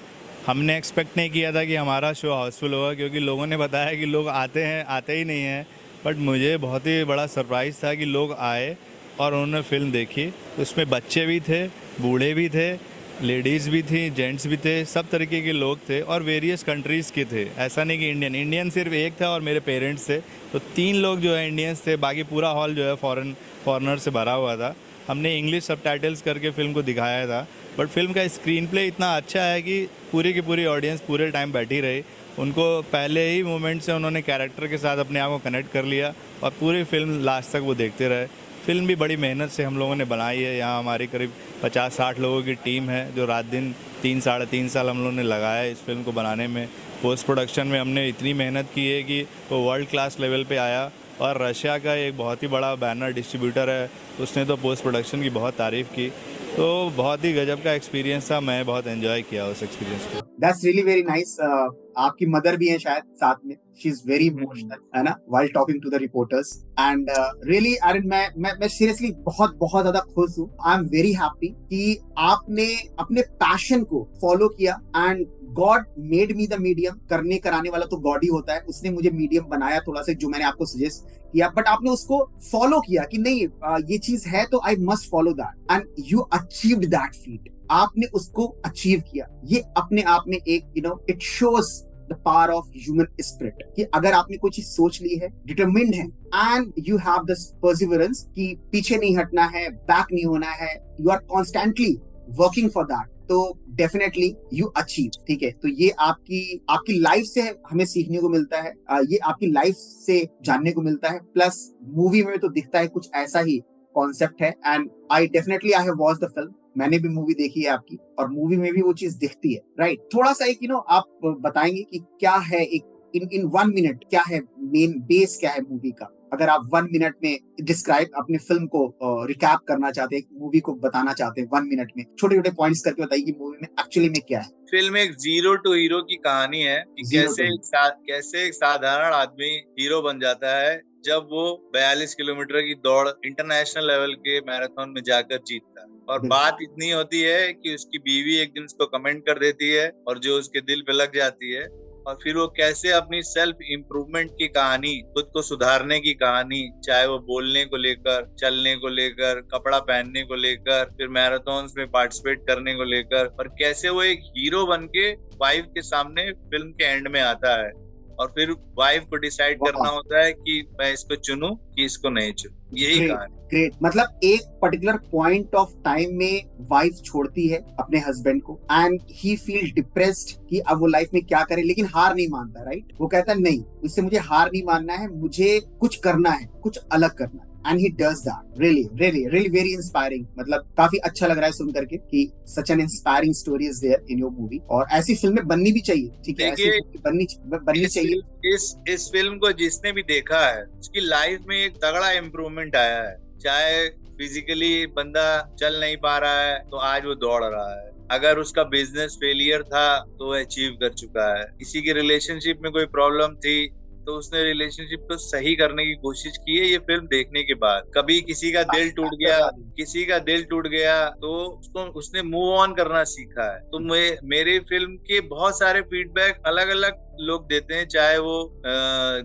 हमने एक्सपेक्ट नहीं किया था कि हमारा शो हाउसफुल होगा, क्योंकि लोगों ने बताया कि लोग आते ही नहीं हैं। बट मुझे बहुत ही बड़ा सरप्राइज़ था कि लोग आए और उन्होंने फिल्म देखी। उसमें बच्चे भी थे, बूढ़े भी थे, लेडीज़ भी थी, जेंट्स भी थे, सब तरीके के लोग थे और वेरियस कंट्रीज़ के थे। ऐसा नहीं कि इंडियन सिर्फ एक था और मेरे पेरेंट्स थे, तो 3 लोग जो है इंडियंस थे, बाकी पूरा हॉल जो है फॉरेनर से भरा हुआ था। हमने इंग्लिश सबटाइटल्स करके फ़िल्म को दिखाया था, बट फिल्म का स्क्रीन प्ले इतना अच्छा है कि पूरी की पूरी ऑडियंस पूरे टाइम बैठी रही। उनको पहले ही मोमेंट से उन्होंने कैरेक्टर के साथ अपने आप को कनेक्ट कर लिया और पूरी फिल्म लास्ट तक वो देखते रहे। फिल्म भी बड़ी मेहनत से हम लोगों ने बनाई है। यहाँ हमारी करीब 50-60 लोगों की टीम है, जो रात दिन 3-3.5 साल हम लोगों ने लगाया है इस फिल्म को बनाने में। पोस्ट प्रोडक्शन में हमने इतनी मेहनत की है कि वो वर्ल्ड क्लास लेवल पे आया। और रशिया का एक बहुत ही बड़ा बैनर डिस्ट्रीब्यूटर है, उसने तो पोस्ट प्रोडक्शन की बहुत तारीफ़ की। तो बहुत ही गजब का एक्सपीरियंस था, मैं बहुत एंजॉय किया उस एक्सपीरियंस को। That's really very nice. आपकी मदर भी है शायद साथ में, शी इज वेरी इमोशनल, है ना, while talking to the reporters. And really, Aryan, मैं सीरियसली बहुत ज्यादा खुश हूँ। आई एम वेरी हैप्पी कि आपने अपने पैशन को फॉलो किया, and God made me the medium. करने कराने वाला तो गॉड ही होता है, उसने मुझे मीडियम बनाया थोड़ा सा, जो मैंने आपको सजेस्ट किया, बट आपने उसको फॉलो किया कि नहीं, ये चीज है तो I must follow that, and you achieved that feet. आपने उसको अचीव किया। ये अपने आप में एक it shows the power of human spirit कि अगर आपने कोई चीज सोच ली है, डिटरमिन्ड है, and you have this perseverance कि पीछे नहीं हटना है, बैक नहीं होना है, you are constantly working for that, तो डेफिनेटली यू अचीव। ठीक है, तो ये आपकी लाइफ से हमें सीखने को मिलता है, ये आपकी लाइफ से जानने को मिलता है। प्लस मूवी में तो दिखता है कुछ ऐसा ही कॉन्सेप्ट है, and I have watched the film. मैंने भी मूवी देखी है आपकी, और मूवी में भी वो चीज दिखती है, राइट। थोड़ा सा एक आप बताएंगे कि क्या है एक इन 1 मिनट, क्या है मेन बेस, क्या है मूवी का? अगर आप 1 मिनट में डिस्क्राइब अपने फिल्म को रिकैप करना चाहते हैं, मूवी को बताना चाहते हैं 1 मिनट में, छोटे छोटे पॉइंट्स करके बताइए कि मूवी में एक्चुअली में क्या है। फिल्म एक 0 टू हीरो की कहानी है कि कैसे एक साधारण आदमी हीरो बन जाता है जब वो 42 किलोमीटर की दौड़ इंटरनेशनल लेवल के मैराथन में जाकर जीतता है। और बात इतनी होती है कि उसकी बीवी एक दिन उसको कमेंट कर देती है, और जो उसके दिल पे लग जाती है, और फिर वो कैसे अपनी सेल्फ इम्प्रूवमेंट की कहानी, खुद को सुधारने की कहानी, चाहे वो बोलने को लेकर, चलने को लेकर, कपड़ा पहनने को लेकर, फिर मैराथन्स में पार्टिसिपेट करने को लेकर, और कैसे वो एक हीरो बन के वाइफ के सामने फिल्म के एंड में आता है और फिर वाइफ को डिसाइड करना होता है कि मैं इसको चुनूं कि इसको नहीं चुनूं। यही कहानी। ग्रेट। मतलब एक पर्टिकुलर पॉइंट ऑफ टाइम में वाइफ छोड़ती है अपने हस्बैंड को एंड ही फील डिप्रेस्ड कि अब वो लाइफ में क्या करे, लेकिन हार नहीं मानता, राइट? वो कहता है नहीं, इससे मुझे हार नहीं मानना है, मुझे कुछ करना है, कुछ अलग करना है। And he does that. Really very inspiring. मतलब काफी अच्छा लग रहा है सुन करके कि such an inspiring story is there in your movie. और ऐसी फिल्में बननी भी चाहिए, ठीक है? ऐसी बननी चाहिए। इस फिल्म को जिसने भी देखा है उसकी लाइफ में एक तगड़ा इम्प्रूवमेंट आया है। चाहे फिजिकली बंदा चल नहीं पा रहा है तो आज वो दौड़ रहा है, अगर उसका बिजनेस फेलियर था तो वो अचीव कर चुका है, किसी की रिलेशनशिप में कोई प्रॉब्लम थी तो उसने रिलेशनशिप को सही करने की कोशिश की है ये फिल्म देखने के बाद। कभी किसी का दिल टूट गया तो उसने मूव ऑन करना सीखा है। तो मेरी फिल्म के बहुत सारे फीडबैक अलग अलग लोग देते हैं, चाहे वो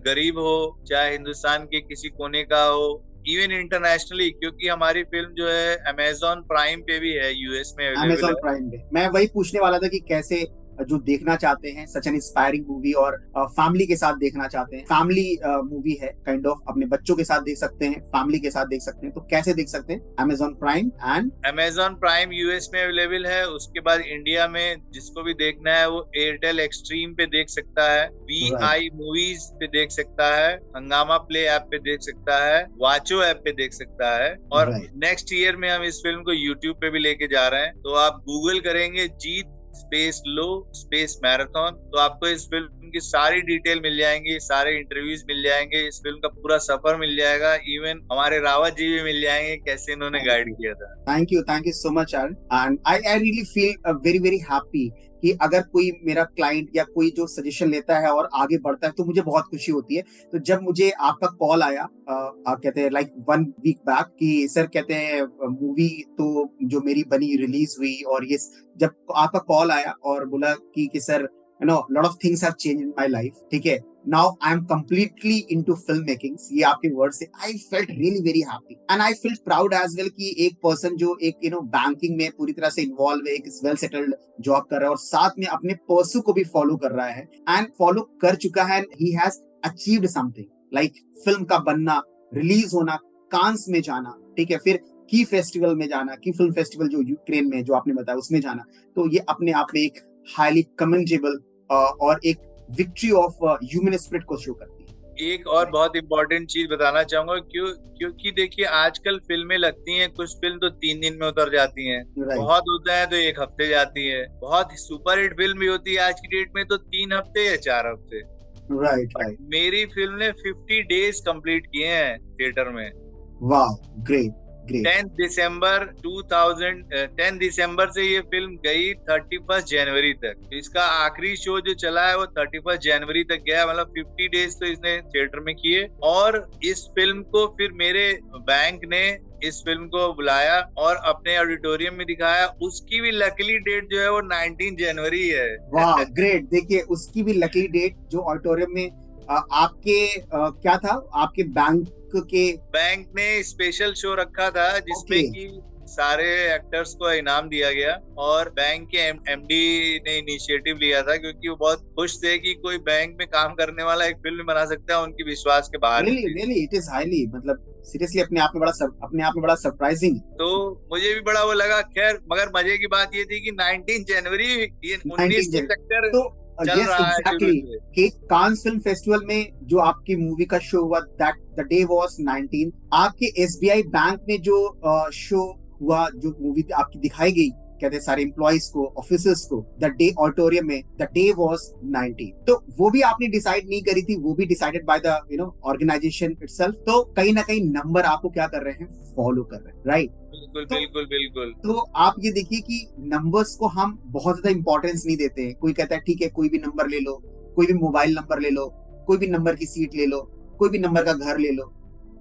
गरीब हो, चाहे हिंदुस्तान के किसी कोने का हो, इवन इंटरनेशनली, क्योंकि हमारी फिल्म जो है अमेज़न प्राइम पे भी है, यूएस में अमेज़न प्राइम पे। मैं वही पूछने वाला था कि कैसे जो देखना चाहते हैं सच एन इंस्पायरिंग मूवी और फैमिली के साथ देखना चाहते हैं, फैमिली मूवी है काइंड ऑफ, अपने बच्चों के साथ देख सकते हैं, फैमिली के साथ देख सकते हैं, तो कैसे देख सकते हैं? Amazon prime and Amazon prime US में अवेलेबल है। उसके बाद इंडिया में जिसको भी देखना है वो एयरटेल एक्सट्रीम पे देख सकता है, VI मूवीज पे देख सकता है, हंगामा प्ले ऐप पे देख सकता है, वाचो ऐप पे देख सकता है, और नेक्स्ट ईयर में हम इस फिल्म को यूट्यूब पे भी लेके जा रहे हैं। तो आप गूगल करेंगे जीत स्पेस लो स्पेस मैराथन तो आपको इस फिल्म की सारी डिटेल मिल जाएंगी, सारे इंटरव्यूज मिल जाएंगे, इस फिल्म का पूरा सफर मिल जाएगा, इवन हमारे रावत जी भी मिल जाएंगे कैसे इन्होंने गाइड किया था। Thank you so much and I really feel very happy कि अगर कोई मेरा क्लाइंट या कोई जो सजेशन लेता है और आगे बढ़ता है तो मुझे बहुत खुशी होती है। तो जब मुझे आपका कॉल आया कहते हैं लाइक 1 वीक बैक कि सर कहते हैं मूवी तो जो मेरी बनी रिलीज हुई, और ये जब आपका कॉल आया और बोला कि sir you know lot of things have changed in my life, ठीक है, now I am completely into film making, ये आपके वर्ड से I felt really very happy and I feel proud as well कि एक पर्सन जो एक you know banking में पूरी तरह से इन्वॉल्व है, एक वेल सेटल्ड जॉब कर रहा है और साथ में अपने पर्सू को भी फॉलो कर रहा है एंड फॉलो कर चुका है, he has achieved something like film का बनना, रिलीज होना, कांस में जाना, ठीक है, फिर की फेस्टिवल में जाना, की फिल्म फेस्टिवल जो यूक्रेन में जो आपने बताया उसमें जाना, तो ये अपने आप में एक हाईली कमेंडेबल और एक विक्ट्री ऑफ ह्यूमन स्पिरिट को शो करती है। एक और बहुत इंपॉर्टेंट चीज बताना चाहूंगा, क्योंकि देखिए आजकल फिल्में लगती हैं, कुछ फिल्म तो 3 दिन में उतर जाती हैं, बहुत होता है तो 1 हफ्ते जाती है, बहुत सुपर हिट फिल्म भी होती है आज की डेट में तो 3 हफ्ते या 4 हफ्ते। राइट। मेरी फिल्म ने 50 डेज कंप्लीट किए हैं थिएटर में। वाह, ग्रेट। 10 दिसंबर से ये फिल्म गई 31 जनवरी तक। इसका आखिरी शो जो चला है वो 31 जनवरी तक गया, मतलब 50 डेज तो इसने थिएटर में किए। और इस फिल्म को फिर मेरे बैंक ने इस फिल्म को बुलाया और अपने ऑडिटोरियम में दिखाया। उसकी भी लकीली डेट जो है वो 19 जनवरी है। वाह, ग्रेट। देखिए उसकी भी लकीली डेट जो ऑडिटोरियम में आपके क्या था, आपके बैंक ने स्पेशल शो रखा था जिसमें कि सारे एक्टर्स को इनाम दिया गया और बैंक के एमडी ने इनिशिएटिव लिया था, क्योंकि वो बहुत खुश थे कि कोई बैंक में काम करने वाला एक फिल्म बना सकता है, उनकी विश्वास के बाहर। Really, it is highly, मतलब सीरियसली अपने आप में बड़ा सरप्राइजिंग। तो मुझे भी बड़ा वो लगा। खैर, मगर मजे की बात ये थी कि 19 जनवरी 19 के चक्कर चल रहा है कि कांस फिल्म फेस्टिवल में जो आपकी मूवी का शो हुआ, द डे वाज 19। आपके एसबीआई बैंक में जो शो हुआ, जो मूवी आपकी दिखाई गई, कहते हैं सारे एम्प्लॉइज को, ऑफिसर्स को, द डे ऑडिटोरियम में, द डे वाज 19। तो वो भी आपने डिसाइड नहीं करी थी, वो भी decided by the you know organisation itself. तो कहीं ना कहीं नंबर आपको क्या कर रहे हैं, फॉलो कर रहे हैं, राइट? बिल्कुल। तो आप ये देखिए कि नंबर्स को हम बहुत ज्यादा इंपॉर्टेंस नहीं देते हैं। कोई कहता है ठीक है, कोई भी नंबर ले लो, कोई भी मोबाइल नंबर ले लो, कोई भी नंबर की सीट ले लो, कोई भी नंबर का घर ले लो,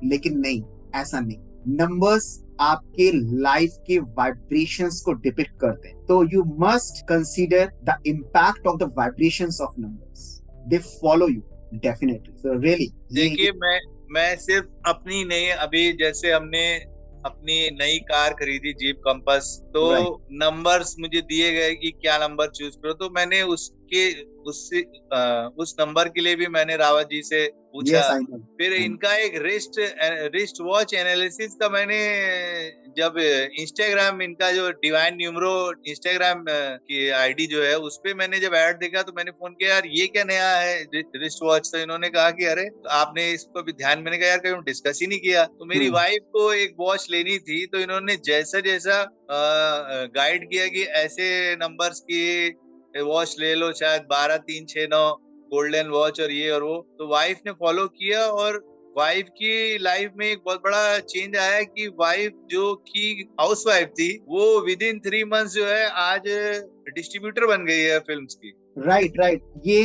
लेकिन नहीं, ऐसा नहीं। नंबर्स आपके लाइफ के वाइब्रेशंस को डिपिक्ट करते हैं। तो you must consider the impact of the vibrations of numbers. They follow you definitely. So really देखिए, मैं सिर्फ अपनी नहीं, अभी जैसे हमने अपनी नई कार खरीदी जीप कंपास, तो नंबर्स मुझे दिए गए कि क्या नंबर चूज करो, तो मैंने उस नंबर के लिए भी मैंने रावत जी से पूछा। फिर इनका एक रिस्ट वॉच एनालिसिस का मैंने जब इंस्टाग्राम, इनका जो डिवाइन न्यूमरो इंस्टाग्राम की आईडी जो है, उस पे मैंने जब ऐड देखा तो मैंने फोन किया, यार ये क्या नया है रिस्ट वॉच। तो इन्होंने कहा कि अरे तो आपने इसको भी ध्यान, मैंने कहा यार कहीं डिस्कस ही नहीं किया। तो मेरी वाइफ को एक वॉच लेनी थी, तो इन्होंने जैसा जैसा गाइड किया कि ऐसे नंबर्स की वॉच ले लो, शायद 12-3-6-9 गोल्डन वॉच और ये और वो, तो वाइफ ने फॉलो किया। और वाइफ की लाइफ में एक बहुत बड़ा चेंज आया कि वाइफ जो कि हाउस वाइफ थी, वो विद इन 3 मंथ्स जो है आज डिस्ट्रीब्यूटर बन गई है फिल्म्स की। राइट। ये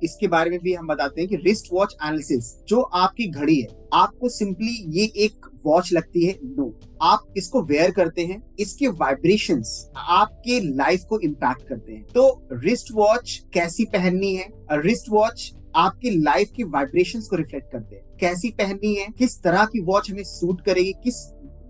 इसके बारे में भी हम बताते हैं कि रिस्ट वॉच एनालिसिस, जो आपकी घड़ी है, आपको सिंपली ये एक वॉच लगती है? नो, आप इसको वेयर करते हैं, इसके वाइब्रेशंस आपके लाइफ को इम्पैक्ट करते हैं। तो रिस्ट वॉच कैसी पहननी है, रिस्ट वॉच आपकी लाइफ के वाइब्रेशंस को रिफ्लेक्ट करते हैं। कैसी पहननी है, किस तरह की वॉच हमें सूट करेगी, किस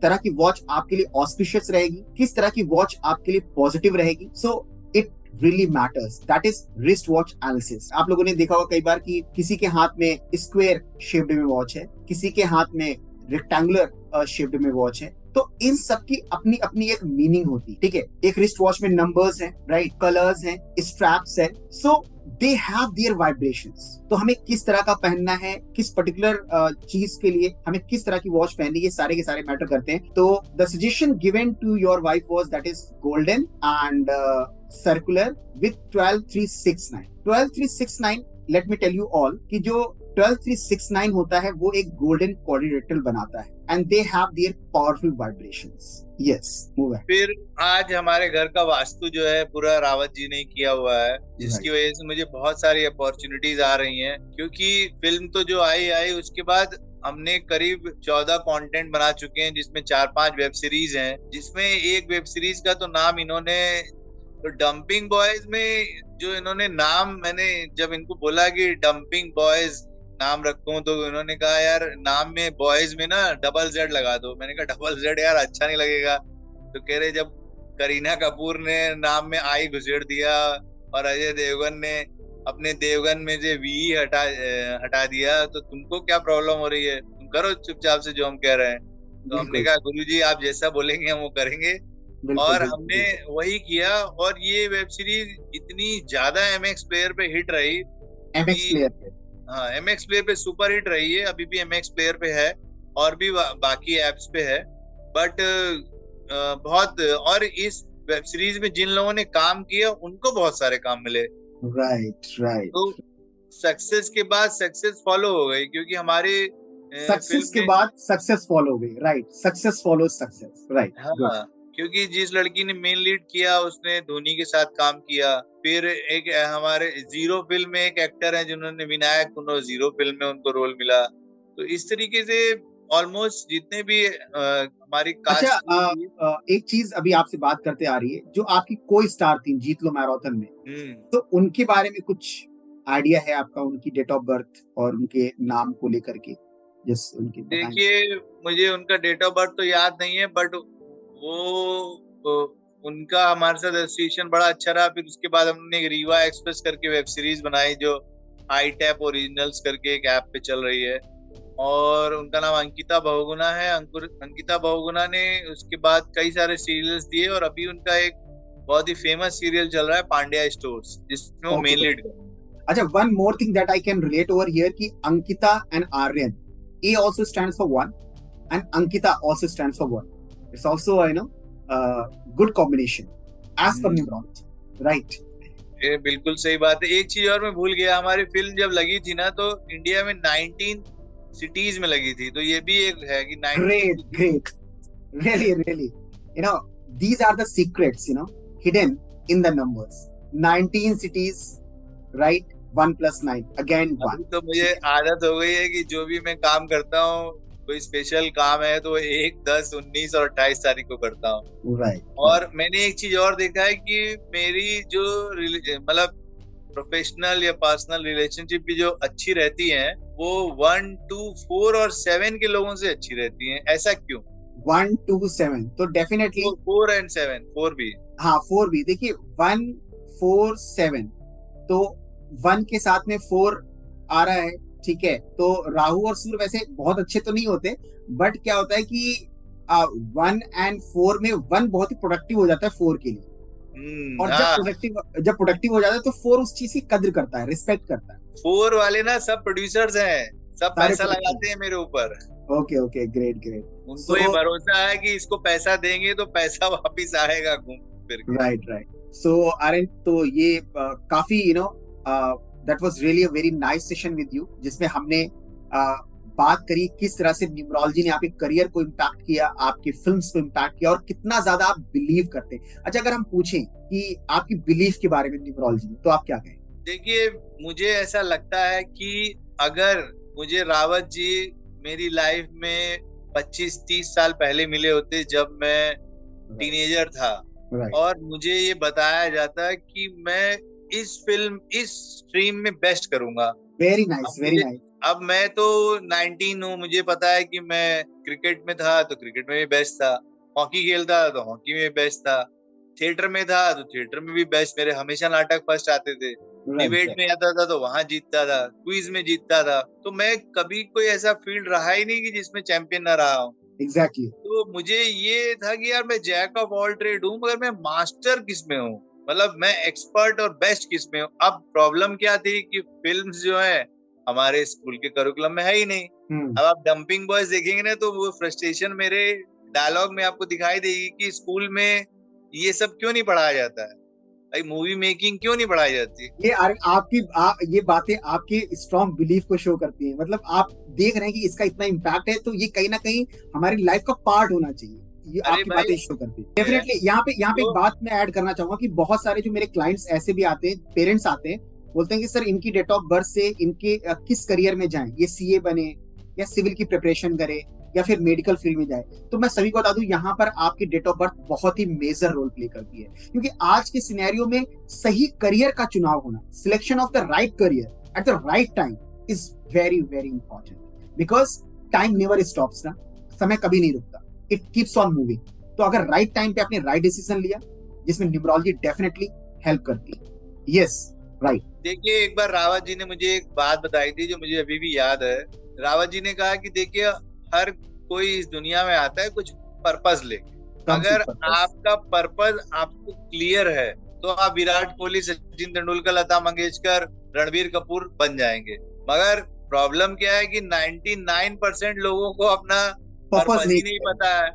तरह की वॉच आपके लिए ऑस्पिशियस रहेगी, किस तरह की वॉच आपके लिए पॉजिटिव रहेगी। So it really matters. That is wrist watch analysis. आप लोगों ने देखा होगा कई बार कि किसी के हाथ में स्क्वायर शेप्ड में वॉच है, किसी के हाथ में रेक्टेंगुलर शेप्ड में वॉच है। तो इन सब की अपनी अपनी एक मीनिंग होती है, ठीक है। एक रिस्ट वॉच में नंबर्स हैं, राइट, कलर्स हैं, स्ट्रैप्स हैं, सो दे हैव देयर वाइब्रेशंस। तो हमें किस तरह का पहनना है, किस पर्टिकुलर चीज के लिए हमें किस तरह की वॉच पहननी है, सारे के सारे मैटर करते हैं। तो the suggestion given to your wife was that is golden and circular with 12369। 12369, let me tell you all कि जो 12369 होता है वो एक गोल्डन क्वाड्रिलेटरल बनाता है and they have their powerful vibrations. Yes, move है। फिर आज हमारे घर का वास्तु जो है पूरा रावत जी ने किया हुआ है, जिसकी वजह से मुझे बहुत सारी अपॉर्चुनिटीज आ रही हैं। क्योंकि फिल्म तो जो आई उसके बाद हमने करीब 14 कंटेंट बना चुके हैं, जिसमें 4-5 वेब सीरीज हैं, जिसमें एक वेब सीरीज का तो नाम इन्होंने, तो डंपिंग बॉयज में जो इन्होंने नाम, मैंने जब इनको बोला कि डंपिंग बॉयज नाम रखूं, तो इन्होंने कहा यार नाम में बॉयज में ना डबल जेड लगा दो। मैंने कहा डबल जेड यार अच्छा नहीं लगेगा। तो कह रहे जब करीना कपूर ने नाम में आई घुसेड़ दिया और अजय देवगन ने अपने देवगन में जो वी हटा दिया, तो तुमको क्या प्रॉब्लम हो रही है, तुम करो चुपचाप से जो हम कह रहे हैं। तो हमने कहा गुरुजी आप जैसा बोलेंगे हम वो करेंगे, और हमने वही किया। और ये वेब सीरीज इतनी ज्यादा MX प्लेयर पे हिट रही, MX प्लेयर पे, हाँ MX प्लेयर पे सुपर हिट रही है, अभी भी MX प्लेयर पे है और भी बाकी एप्स पे है। बट बहुत, और इस वेब सीरीज में जिन लोगों ने काम किया उनको बहुत सारे काम मिले। राइट। तो सक्सेस के बाद सक्सेस फॉलो हो गई, क्योंकि हमारे सक्सेस के बाद सक्सेस फॉलो हो गई। Right, success follow success. Right, हाँ। क्योंकि जिस लड़की ने मेन लीड किया उसने धोनी के साथ काम किया। फिर एक हमारे जीरो फिल्म में एक एक्टर है जिन्होंने, विनायक, उन्होंने जीरो फिल्म में उनको रोल मिला। तो इस तरीके से ऑलमोस्ट जितने भी हमारी कास्ट। अच्छा, एक चीज अभी आपसे बात करते आ रही है, जो आपकी कोई स्टार थी जीत लो मैराथन में, तो उनके बारे में कुछ आइडिया है आपका, उनकी डेट ऑफ बर्थ और उनके नाम को लेकर के? उनके देखिए, मुझे उनका डेट ऑफ बर्थ तो याद नहीं है, बट वो उनका हमारे साथ एसोसिएशन बड़ा अच्छा रहा। फिर उसके बाद हमने एक रीवा एक्सप्रेस करके वेब सीरीज बनाई, जो आई टैप ओरिजिनल्स करके एक ऐप पे चल रही है, और उनका नाम अंकिता बहुगुणा है। अंकिता बहुगुणा ने उसके बाद कई सारे सीरियल्स दिए, और अभी उनका एक बहुत ही फेमस सीरियल चल रहा है पांड्या स्टोर्स, जिसमें वो मेन लीड कर। अच्छा, one more thing that I can relate over here कि Ankita and Aryan, A also stands for one and Ankita also stands for one. It's also, good combination as per numerology, right? ये बिल्कुल सही बात है। एक चीज और मैं भूल गया, हमारी फिल्म जब लगी थी ना, तो इंडिया में 19 सिटीज में लगी थी, तो ये भी एक है कि 19 Great. Really. These are the secrets, hidden in the numbers. 19 cities, right? 1 + 9 again 1. तो मुझे आदत हो गई है कि जो भी मैं काम करता हूँ, कोई स्पेशल काम है तो 1, 10, 19 और 28 तारीख को करता हूँ। Right. और मैंने एक चीज और देखा है कि मेरी जो मतलब प्रोफेशनल या पर्सनल रिलेशनशिप भी जो अच्छी रहती हैं वो 1 2 4 और 7 के लोगों से अच्छी रहती हैं, ऐसा क्यों? 1 2 7 तो डेफिनेटली 4 एंड 7, 4 भी। हाँ 4 भी देखिए, 1 4 7 तो 1 के साथ में 4 आ रहा है, ठीक है। तो राहु और सूर्य वैसे बहुत अच्छे तो नहीं होते, बट क्या होता है कि 1 एंड 4 में 1 बहुत ही प्रोडक्टिव हो जाता है 4 के लिए, और जब प्रोडक्टिव हो जाता है तो 4 उस चीज की कद्र करता है, रिस्पेक्ट करता है। 4 वाले ना सब प्रोड्यूसर्स हैं, सब सारे पैसा producer। लगाते हैं मेरे ऊपर। Okay okay, great great. उनको ये भरोसा है कि इसको पैसा देंगे तो पैसा वापिस आएगा घूम फिर के। Right right. सो आर्यन, तो ये काफी that was really a very nice session with you, जिसमें हमने बात करी किस तरह से न्यूमरोलॉजी ने आपके करियर को इम्पैक्ट किया, आपकी फिल्म्स को इम्पैक्ट किया, और कितना ज्यादा आप बिलीव करते हैं। अच्छा, अगर हम पूछें कि आपकी बिलीफ के बारे में न्यूमरोलॉजी में, तो आप क्या कहें? देखिए, मुझे ऐसा लगता है कि अगर मुझे रावत जी मेरी लाइफ में 25-30 साल पहले मिले होते, जब मैं टीनेजर था, और मुझे ये बताया जाता कि मैं इस स्ट्रीम में बेस्ट करूंगा। Very nice, very nice. अब मैं तो 19 हूँ, मुझे पता है कि मैं क्रिकेट में था तो क्रिकेट में भी बेस्ट था, हॉकी खेलता तो हॉकी में भी बेस्ट था, थिएटर में था तो थिएटर में भी बेस्ट, मेरे हमेशा नाटक फर्स्ट आते थे, डिबेट में आता था तो वहां जीतता था, क्विज में जीतता था। तो मैं कभी कोई ऐसा फील्ड रहा ही नहीं कि जिसमें चैंपियन ना रहा हूँ। एग्जैक्टली। तो मुझे ये था कि यार मैं जैक ऑफ ऑल ट्रेड हूँ, मगर मैं मास्टर किस में हूँ, मतलब मैं एक्सपर्ट और बेस्ट किस में हूँ। अब प्रॉब्लम क्या थी कि फिल्म्स जो है हमारे स्कूल के करिकुलम में है ही नहीं। अब आप डंपिंग बॉयज देखेंगे ना तो वो फ्रस्ट्रेशन मेरे डायलॉग में आपको दिखाई देगी कि स्कूल में ये सब क्यों नहीं पढ़ाया जाता है, भाई मूवी मेकिंग क्यों नहीं पढ़ाई जाती। ये बातें आपके स्ट्रॉन्ग बिलीफ को शो करती हैं, मतलब आप देख रहे हैं कि इसका इतना इम्पैक्ट है, तो ये कहीं ना कहीं हमारी लाइफ का पार्ट होना चाहिए, ये आपकी बातें शो करती है। डेफिनेटली यहाँ पे एक बात मैं ऐड करना चाहूंगा कि बहुत सारे जो मेरे क्लाइंट्स ऐसे भी आते हैं, पेरेंट्स आते हैं, बोलते हैं कि सर इनकी डेट ऑफ बर्थ से इनके किस करियर में जाएं, ये सीए बने या सिविल की प्रिपरेशन करे या फिर मेडिकल फील्ड में जाए। तो मैं सभी को बता दूं, यहाँ पर आपकी डेट ऑफ बर्थ बहुत ही मेजर रोल प्ले करती है, क्योंकि आज के सिनेरियो में सही करियर का चुनाव होना, selection of the right career at the right time is very very important, because time never stops ना, समय कभी नहीं रुकता, इट कीप्स ऑन मूविंग। तो अगर राइट टाइम पे आपने राइट डिसीजन लिया, जिसमें न्यूमरोलॉजी डेफिनेटली हेल्प करती है। Yes right. देखिए, एक बार रावत जी ने मुझे एक बात बताई थी जो मुझे अभी भी याद है। रावत जी ने कहा कि देखिए, हर कोई इस दुनिया में आता है कुछ पर्पस लेके, अगर आपका पर्पस आपको क्लियर है तो आप विराट कोहली, सचिन तेंदुलकर, लता मंगेशकर, रणबीर कपूर बन जाएंगे। मगर प्रॉब्लम क्या है कि 99% लोगों को अपना पर्पस ही नहीं पता है।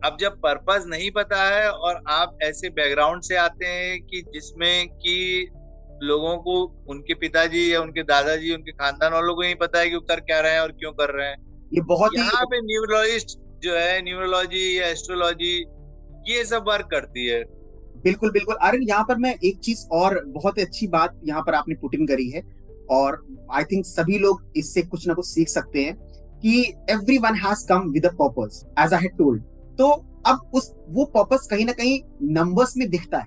अब जब पर्पस नहीं पता है और आप ऐसे बैकग्राउंड से आते हैं कि जिसमें कि लोगों को उनके पिताजी या उनके दादाजी, उनके खानदान वालों को नहीं पता है कि वो कर क्या रहे हैं और क्यों कर रहे हैं, ये बहुत यहाँ पे न्यूमरोलॉजिस्ट जो है, न्यूमरोलॉजी या एस्ट्रोलॉजी, ये सब वर्क करती है। बिल्कुल बिल्कुल। अरे यहाँ पर मैं एक चीज और बहुत अच्छी बात यहाँ पर आपने पुट इन करी है, और आई थिंक सभी लोग इससे कुछ ना कुछ सीख सकते हैं कि everyone has come with a purpose, as I had told. तो अब वो पर्पस कहीं ना कहीं नंबर्स में दिखता है।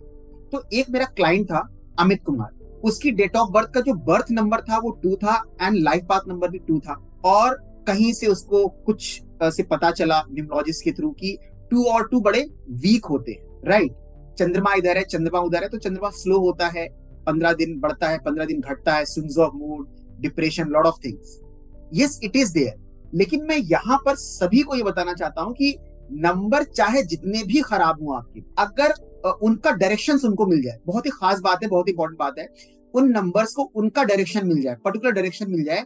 तो एक मेरा क्लाइंट था अमित कुमार, उसकी डेट ऑफ बर्थ का जो बर्थ नंबर था वो 2 था एंड लाइफ पाथ नंबर भी 2 था, और कहीं से उसको कुछ से पता चला न्यूमरोलॉजिस्ट के थ्रू कि 2 और 2 बड़े वीक होते हैं, राइट। चंद्रमा इधर है, चंद्रमा उधर है, तो चंद्रमा स्लो होता है, 15 दिन बढ़ता है, 15 दिन घटता है, swings of mood, depression, lot of things. Yes, it is there. लेकिन मैं यहाँ पर सभी को ये बताना चाहता हूँ कि नंबर चाहे जितने भी खराब हो आपके, अगर उनका डायरेक्शन उनको मिल जाए, बहुत ही खास बात है, बहुत ही इंपॉर्टेंट बात है, उन नंबर्स को उनका डायरेक्शन मिल जाए, पर्टिकुलर डायरेक्शन मिल जाए,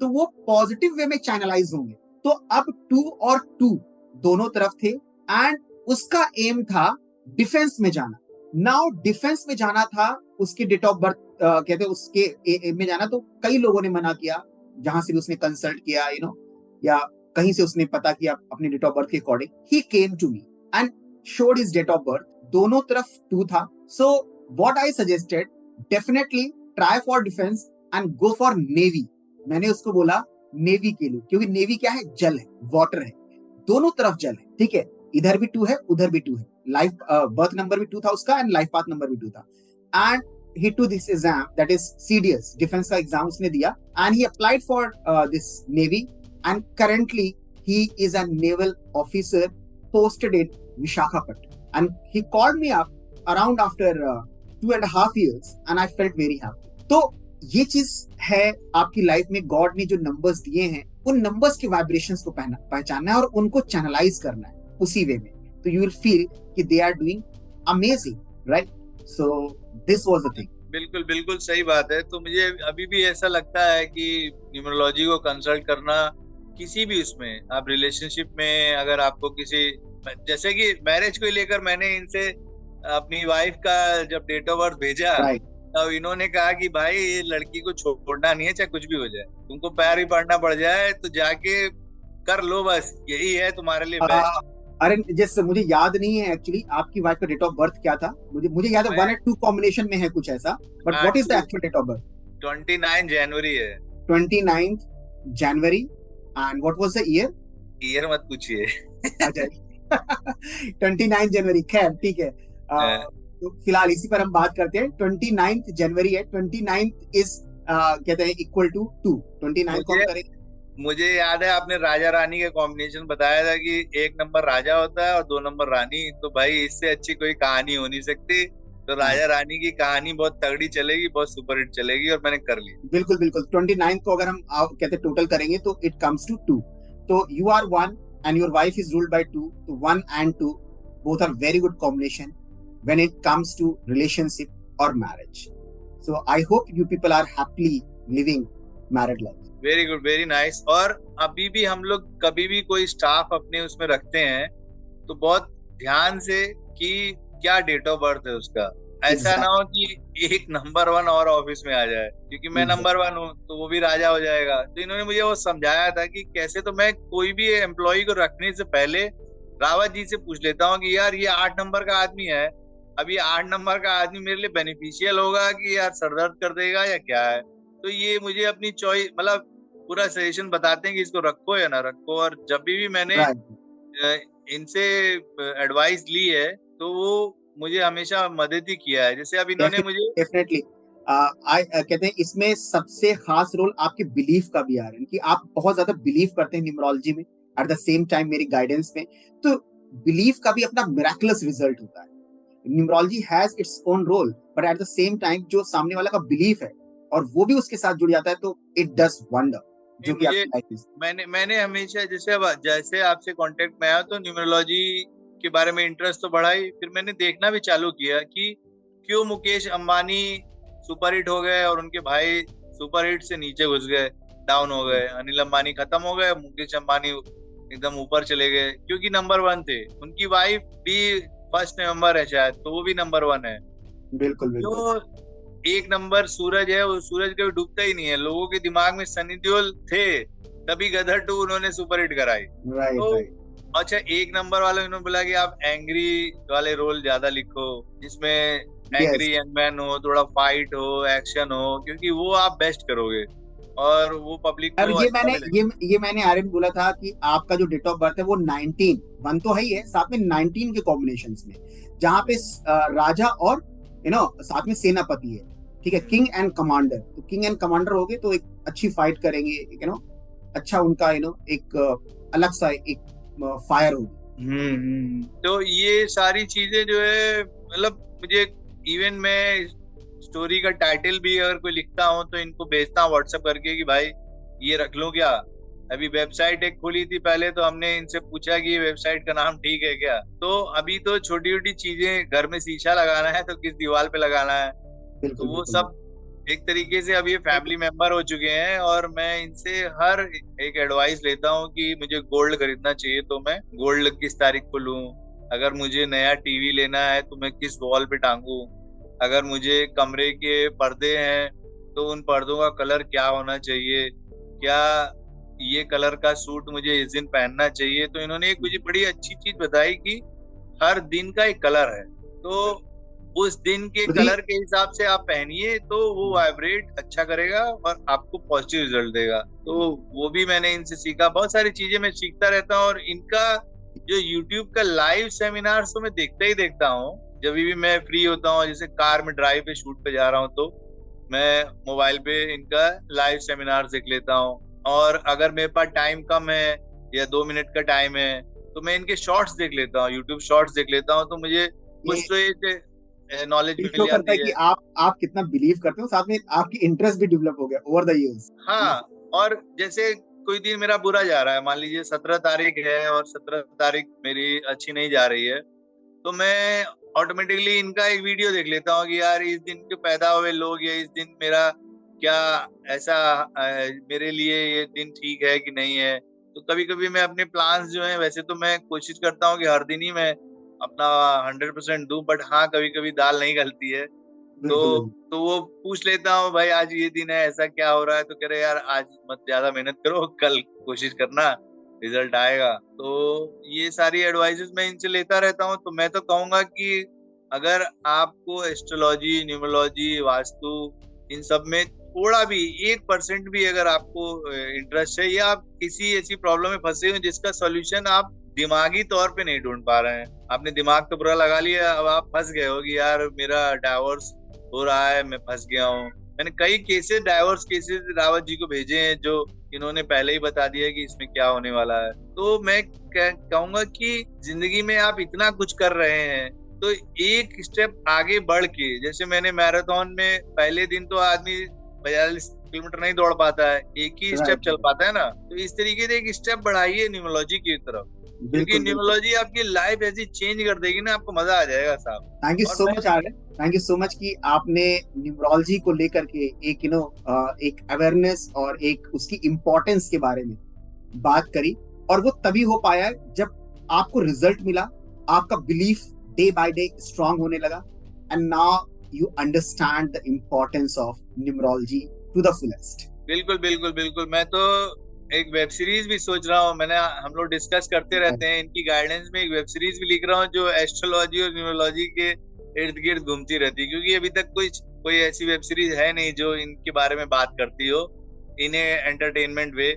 तो वो पॉजिटिव वे में चैनलाइज होंगे। तो अब 2 और 2 दोनों तरफ थे, एंड उसका एम था डिफेंस में जाना। नाउ डिफेंस में जाना था, उसके डेट ऑफ बर्थ कहते हैं उसके एम में जाना, तो कई लोगों ने मना किया, जहां से भी उसने कंसल्ट किया, या कहीं से उसने पता किया अपने डेट ऑफ बर्थ के according, he came to me and showed his date of birth, दोनों तरफ 2 था। So what I suggested, definitely try for defence and go for navy. मैंने उसको बोला नेवी के लिए, क्योंकि नेवी क्या है, जल है, वाटर है, दोनों तरफ जल है, ठीक है, इधर भी 2 है, उधर भी 2 है, लाइफ बर्थ नंबर भी 2 था उसका, एंड लाइफ पाथ नंबर भी 2 था, and he took this exam, that is CDS, defense का exam उसने दिया, and he applied for this Navy, and currently he is a naval officer posted in Visakhapatnam, and he called me up around after 2.5 years, and I felt very happy. तो ये चीज है आपकी life में, God ने जो numbers दिए हैं उन नंबर्स के वाइब्रेशंस को पहचानना है और उनको चैनलाइज करना है उसी वे में, तो यू विल फील कि they are doing amazing, right? So this was the thing. बिल्कुल बिल्कुल सही बात है। तो मुझे अभी भी ऐसा लगता है कि न्यूमरोलॉजी को कंसल्ट करना किसी भी उसमें, आप रिलेशनशिप में, अगर आपको किसी, जैसे कि मैरिज को लेकर मैंने इनसे अपनी वाइफ का जब डेट ऑफ बर्थ भेजा, तब इन्होंने कहा कि भाई ये लड़की को छोड़ना नहीं है, चाहे कुछ भी हो जाए, तुमको पैर भी पड़ना पड़ जाए तो जाके कर लो, बस यही है तुम्हारे लिए बेस्ट। अरे जैसे मुझे याद नहीं है एक्चुअली आपकी वाइफ का डेट ऑफ बर्थ क्या था, मुझे याद है 1 और 2 कॉम्बिनेशन में है कुछ ऐसा, but what is the actual date of birth? 29 जनवरी है। 29 जनवरी, and what was the year? Year मत पूछिए। अच्छा 29 जनवरी, खैर ठीक है। तो फिलहाल इसी पर हम बात करते हैं। 29 जनवरी है, 29 इज कहते हैं इक्वल टू 2, 29 कौन करेगा? मुझे याद है आपने राजा रानी का कॉम्बिनेशन बताया था कि 1 नंबर राजा होता है और 2 नंबर रानी, तो भाई इससे अच्छी कोई कहानी हो नहीं सकती। तो राजा रानी की कहानी बहुत तगड़ी चलेगी, बहुत सुपरहिट चलेगी, और मैंने कर ली। बिल्कुल बिल्कुल। 29 को अगर हम कहते टोटल करेंगे तो इट कम्स टू 2। तो you are 1 and your wife is ruled by 2, so 1 and 2 both are very good combination when it comes to relationship or marriage. So I hope you people are happily living married life. Very good, very nice. और अभी भी हम लोग कभी भी कोई staff अपने उसमें रखते हैं तो बहुत ध्यान से कि क्या डेट ऑफ बर्थ है उसका, ऐसा ना हो कि एक नंबर 1 और ऑफिस में आ जाए, क्योंकि मैं नंबर 1 हूँ तो वो भी राजा हो जाएगा। तो इन्होंने मुझे वो समझाया था कि कैसे, तो मैं कोई भी एम्प्लॉय को रखने से पहले रावत जी से पूछ लेता हूँ कि यार ये 8 नंबर का आदमी है, अब ये 8 नंबर का आदमी मेरे लिए बेनिफिशियल होगा कि यार सरदर्द कर देगा या क्या है। तो ये मुझे अपनी चॉइस, मतलब पूरा सजेशन बताते हैं कि इसको रखो या ना रखो। और जब भी मैंने इनसे एडवाइस ली है तो वो मुझे हमेशा मदद ही किया है। जैसे अब इन्होंने मुझे डेफिनेटली कहते हैं इसमें सबसे खास रोल आपके बिलीफ का भी आ रहा है कि आप बहुत ज्यादा बिलीव करते हैं न्यूमरोलॉजी में, एट द सेम टाइम मेरी गाइडेंस में, तो बिलीफ का भी अपना मिरेकुलस रिजल्ट होता है। Numerology has its own role, but at the same time जो सामने वाला का बिलीफ है और वो भी उसके साथ जुड़ जाता है तो इट डज वंडर। जो कि मैंने हमेशा जैसे आपसे कांटेक्ट में आया तो न्यूमरोलॉजी के बारे में इंटरेस्ट तो बढ़ा ही, फिर मैंने देखना भी चालू किया कि क्यों मुकेश अंबानी सुपरहिट हो गए और उनके भाई सुपरहिट से नीचे घुस गए, डाउन हो गए। अनिल अंबानी खत्म हो गए, मुकेश अंबानी एकदम ऊपर चले गए, क्योंकि नंबर 1 थे। उनकी वाइफ भी 1 नवंबर है शायद, तो वो भी नंबर 1 है। बिल्कुल बिल्कुल। तो 1 नंबर सूरज है, वो सूरज कभी डूबता ही नहीं है। लोगों के दिमाग में सनी देओल थे, तभी गदर 2 उन्होंने सुपरहिट कराई। राइट। अच्छा 1 नंबर वाले इन्होंने बोला कि आप एंग्री वाले रोल ज्यादा लिखो, जिसमें एंग्री यंग मैन हो, थोड़ा फाइट हो, एक्शन हो, क्योंकि वो आप बेस्ट करोगे और वो पब्लिक को ये मैंने आर्यन बोला था कि आपका जो डेट ऑफ बर्थ है वो 19 1 तो है ही है, साथ में 19 के कॉम्बिनेशंस में, जहाँ पे राजा और साथ में सेनापति है, ठीक है, किंग एंड कमांडर। तो किंग एंड कमांडर हो गए तो एक अच्छी फाइट करेंगे, अच्छा उनका एक अलग सा एक फायर होगी। तो ये सारी चीजें जो है, मतलब मुझे इवन मैं स्टोरी का टाइटल भी अगर कोई लिखता हूँ तो इनको भेजता हूँ व्हाट्सएप करके कि भाई ये रख लूं क्या। अभी वेबसाइट एक खुली थी पहले, तो हमने इनसे पूछा कि ये वेबसाइट का नाम ठीक है क्या। तो अभी तो छोटी छोटी चीजें, घर में शीशा लगाना है तो किस दीवार पे लगाना है, तो वो सब एक तरीके से अब ये फैमिली मेंबर हो चुके हैं। और मैं इनसे हर एक एडवाइस लेता हूँ कि मुझे गोल्ड खरीदना चाहिए तो मैं गोल्ड किस तारीख को लूं, अगर मुझे नया टीवी लेना है तो मैं किस वॉल पे टांगू, अगर मुझे कमरे के पर्दे हैं तो उन पर्दों का कलर क्या होना चाहिए, क्या ये कलर का सूट मुझे इस दिन पहनना चाहिए। तो इन्होंने एक मुझे बड़ी अच्छी चीज बताई कि हर दिन का एक कलर है, तो उस दिन के कलर के हिसाब से आप पहनिए तो वो वाइब्रेट अच्छा करेगा और आपको पॉजिटिव रिजल्ट देगा। तो वो भी मैंने इनसे सीखा। बहुत सारी चीजें मैं सीखता रहता हूँ, और इनका जो YouTube का लाइव सेमिनार तो मैं देखता ही देखता हूँ। जब भी मैं फ्री होता हूँ, जैसे कार में ड्राइव पे शूट पे जा रहा हूँ, तो मैं मोबाइल पे इनका लाइव सेमिनार देख लेता हूँ। और अगर मेरे पास टाइम कम है या 2 मिनट का टाइम है तो मैं इनके शॉर्ट्स देख लेता हूँ, यूट्यूब शॉर्ट्स देख लेता हूँ, तो मुझे कुछ तो एक नॉलेज ये मिल शो करता है जाती कि है। आप कितना बिलीव करते हो, साथ में आपकी इंटरेस्ट भी डेवलप हो गया ओवर द इयर्स। हाँ, और जैसे कोई दिन मेरा बुरा जा रहा है, मान लीजिए 17 तारीख है और 17 तारीख मेरी अच्छी नहीं जा रही है, तो मैं ऑटोमेटिकली इनका एक वीडियो देख लेता हूँ कि यार इस दिन के पैदा हुए लोग, या इस दिन मेरा क्या ऐसा मेरे लिए ये दिन ठीक है कि नहीं है। तो कभी कभी मैं अपने प्लान्स जो हैं, वैसे तो मैं कोशिश करता हूँ कि हर दिन ही मैं अपना 100% दूं, बट हाँ कभी कभी दाल नहीं गलती है। तो बिल्कुल बिल्कुल। तो वो पूछ लेता हूँ, भाई आज ये दिन है, ऐसा क्या हो रहा है, तो कह रहे यार आज मत ज्यादा मेहनत करो, कल कोशिश करना, रिजल्ट आएगा। तो ये सारी एडवाइजेस मैं इनसे लेता रहता हूँ। तो मैं तो कहूंगा कि अगर आपको एस्ट्रोलॉजी, न्यूमरोलॉजी, वास्तु, इन सब में थोड़ा भी 1% भी अगर आपको इंटरेस्ट है, या आप किसी ऐसी प्रॉब्लम में फंसे हो जिसका सॉल्यूशन आप दिमागी तौर पे नहीं ढूंढ पा रहे हैं, आपने दिमाग तो पूरा लगा लिया, अब आप फंस गए हो कि यार मेरा डाइवोर्स हो रहा है, मैं फंस गया हूँ। मैंने कई cases, divorce cases Rawat ji को भेजे हैं, जो इन्होंने पहले ही बता दिया कि इसमें क्या होने वाला है। तो मैं कहूंगा कि जिंदगी में आप इतना कुछ कर रहे हैं, तो एक स्टेप आगे बढ़ के, जैसे मैंने मैराथन में पहले दिन तो आदमी 42 किलोमीटर नहीं दौड़ पाता है, एक ही स्टेप चल पाता है ना, तो इस तरीके से एक स्टेप बढ़ाइए न्यूमरोलॉजी की तरफ, क्योंकि न्यूमरोलॉजी आपकी लाइफ ऐसी चेंज कर देगी ना, आपको मजा आ जाएगा साहब। Thank you so much Aryan, thank you so much कि आपने न्यूमरोलॉजी को लेकर के एक एक अवेयरनेस और एक उसकी इम्पोर्टेंस के बारे में बात करी। और वो तभी हो पाया जब आपको रिजल्ट मिला, आपका belief day by day strong होने लगा, and now you understand the importance of numerology to the fullest. बिल्कुल बिल्कुल बिल्कुल। मैं तो एक वेब सीरीज भी सोच रहा हूँ, हम लोग डिस्कस करते रहते हैं, इनकी गाइडेंस में एक वेब सीरीज भी लिख रहा हूँ जो एस्ट्रोलॉजी और न्यूमरोलॉजी के इर्द गिर्द घूमती रहती है, क्योंकि अभी तक कोई ऐसी वेब सीरीज है नहीं जो इनके बारे में बात करती हो इन्हें एंटरटेनमेंट वे।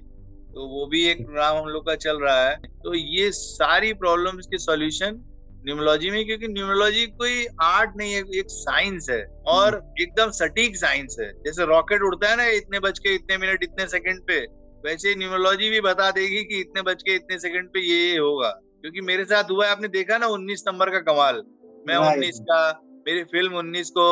तो वो भी एक प्रोग्राम हम लोग का चल रहा है। तो ये सारी प्रॉब्लम्स के सॉल्यूशन न्यूमरोलॉजी में, क्योंकि न्यूमरोलॉजी कोई आर्ट नहीं है, एक साइंस है, और एकदम सटीक साइंस है। जैसे रॉकेट उड़ता है ना इतने बज के इतने मिनट इतने सेकंड पे, वैसे न्यूमरोलॉजी भी बता देगी कि इतने बज के इतने सेकंड पे ये होगा। क्योंकि मेरे साथ हुआ है, आपने देखा ना 19 नंबर का कमाल, मैं 19 का, मेरी फिल्म 19 को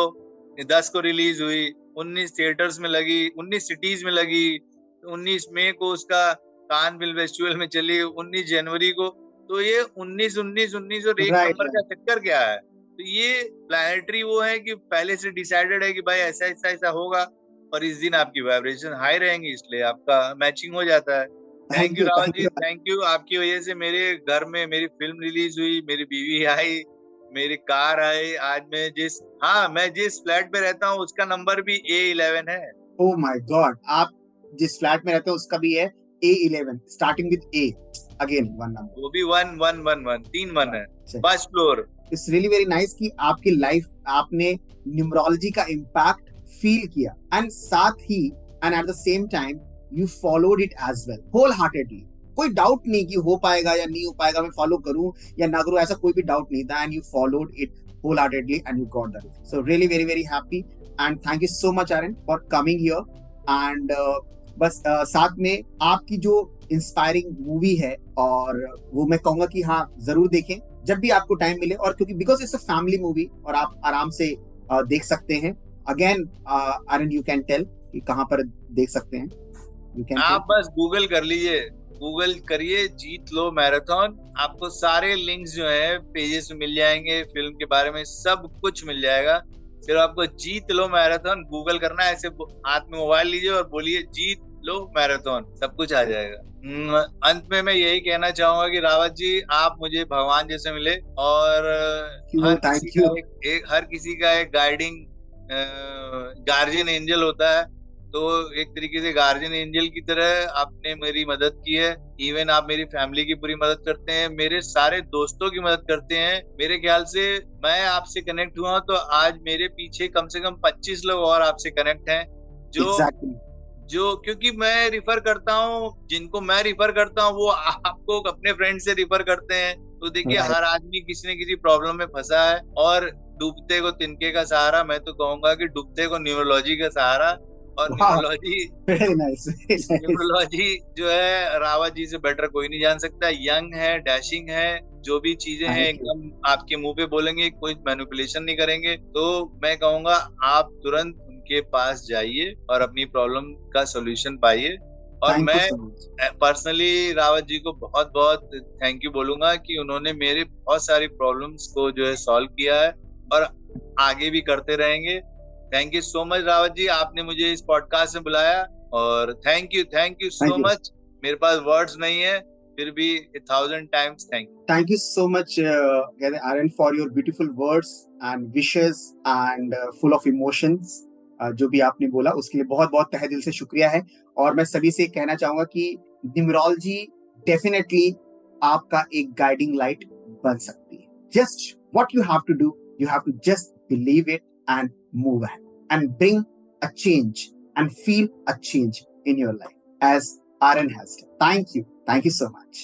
10 को रिलीज हुई, 19 थिएटर्स में लगी, 19 सिटीज में लगी, 19 मई को उसका कान फिल्म फेस्टिवल में चली, 19 जनवरी को। तो ये 19 19 19 और एक नंबर का चक्कर क्या है? तो ये प्लैनेटरी वो है कि पहले से डिसाइडेड है कि भाई ऐसा ऐसा ऐसा होगा, और इस दिन आपकी वाइब्रेशन हाई रहेंगी, इसलिए आपका मैचिंग हो जाता है। Thank you Rawat ji, thank you. आपकी वजह से मेरे घर में मेरी फिल्म रिलीज हुई, मेरी बीवी आई, मेरी कार आई। आज मैं जिस फ्लैट में रहता हूँ उसका नंबर भी A11 है। ओह माय गॉड, आप जिस फ्लैट में रहते हो उसका भी है A11, starting with A, again one number, वो भी 1111, 3 1 है, first floor. It's really very nice कि आपकी लाइफ, आपने न्यूमरोलॉजी का इम्पैक्ट फील किया, एंड साथ ही and at the same time you followed it as well wholeheartedly. कोई डाउट नहीं कि हो पाएगा या नहीं हो पाएगा, मैं फॉलो करूं या ना करूं, ऐसा कोई भी डाउट नहीं था, and you followed it wholeheartedly and you got the result. So really very very happy, and thank you so much Aryan for coming here. And बस साथ में आपकी जो इंस्पायरिंग मूवी है, और वो मैं कहूंगा कि हाँ जरूर देखें जब भी आपको टाइम मिले, और क्योंकि because it's a family movie और आप आराम से देख सकते हैं। Again Aryan, you can tell कि कहाँ पर देख सकते हैं? आप बस गूगल कर लीजिए, गूगल करिए जीत लो मैराथन, आपको सारे लिंक्स जो है पेजेस में मिल जाएंगे, फिल्म के बारे में सब कुछ मिल जाएगा। सिर्फ आपको जीत लो मैराथन गूगल करना है, ऐसे हाथ में मोबाइल लीजिए और बोलिए जीत लो मैराथन, सब कुछ आ जाएगा। अंत में मैं यही कहना चाहूंगा कि रावत जी आप मुझे भगवान जैसे मिले, और हर किसी का एक गाइडिंग गार्जियन एंजल होता है, तो एक तरीके से गार्जियन एंजल की तरह आपने मेरी मदद की है। इवन आप मेरी फैमिली की पूरी मदद करते हैं, मेरे सारे दोस्तों की मदद करते हैं। मेरे ख्याल से मैं आपसे कनेक्ट हुआ तो आज मेरे पीछे कम से कम 25 लोग और आपसे कनेक्ट हैं, जो क्योंकि मैं रिफर करता हूँ, जिनको मैं रिफर करता हूँ वो आपको अपने फ्रेंड से रिफर करते हैं, तो देखिए Right. हर आदमी किसी न किसी प्रॉब्लम में फंसा है, और डूबते को तिनके का सहारा, मैं तो कहूंगा कि डूबते को न्यूरोलॉजी का सहारा। और Wow. Neurology Very nice. Very nice. Neurology जो है रावत जी से बेटर कोई नहीं जान सकता। यंग है, डैशिंग है, जो भी चीजें हैं Thank you. एकदम आपके मुंह पे बोलेंगे, कोई मैनिपुलेशन नहीं करेंगे। तो मैं कहूंगा आप तुरंत उनके पास जाइए और अपनी प्रॉब्लम का सोल्यूशन पाइए। और Thank you मैं so much. Personally Rawat ji को बहुत बहुत थैंक यू बोलूंगा कि उन्होंने मेरे बहुत सारी प्रॉब्लम्स को जो है सॉल्व किया है और आगे भी करते रहेंगे। Thank you so much Rawat ji, आपने मुझे इस पॉडकास्ट में बुलाया, और thank you so Thank you. Much. मेरे पास वर्ड्स नहीं है, फिर भी 1000 times thank you. Thank you so much, Aaron, for your beautiful words and wishes and full of emotions. जो भी आपने बोला उसके लिए बहुत बहुत तहे दिल से शुक्रिया है। और मैं सभी से कहना चाहूंगा कि न्यूमरोलॉजी डेफिनेटली आपका एक गाइडिंग लाइट बन सकती है। Just what you have to do, you have to just believe it and move ahead and bring a change and feel a change in your life as Aaron has done. Thank you so much.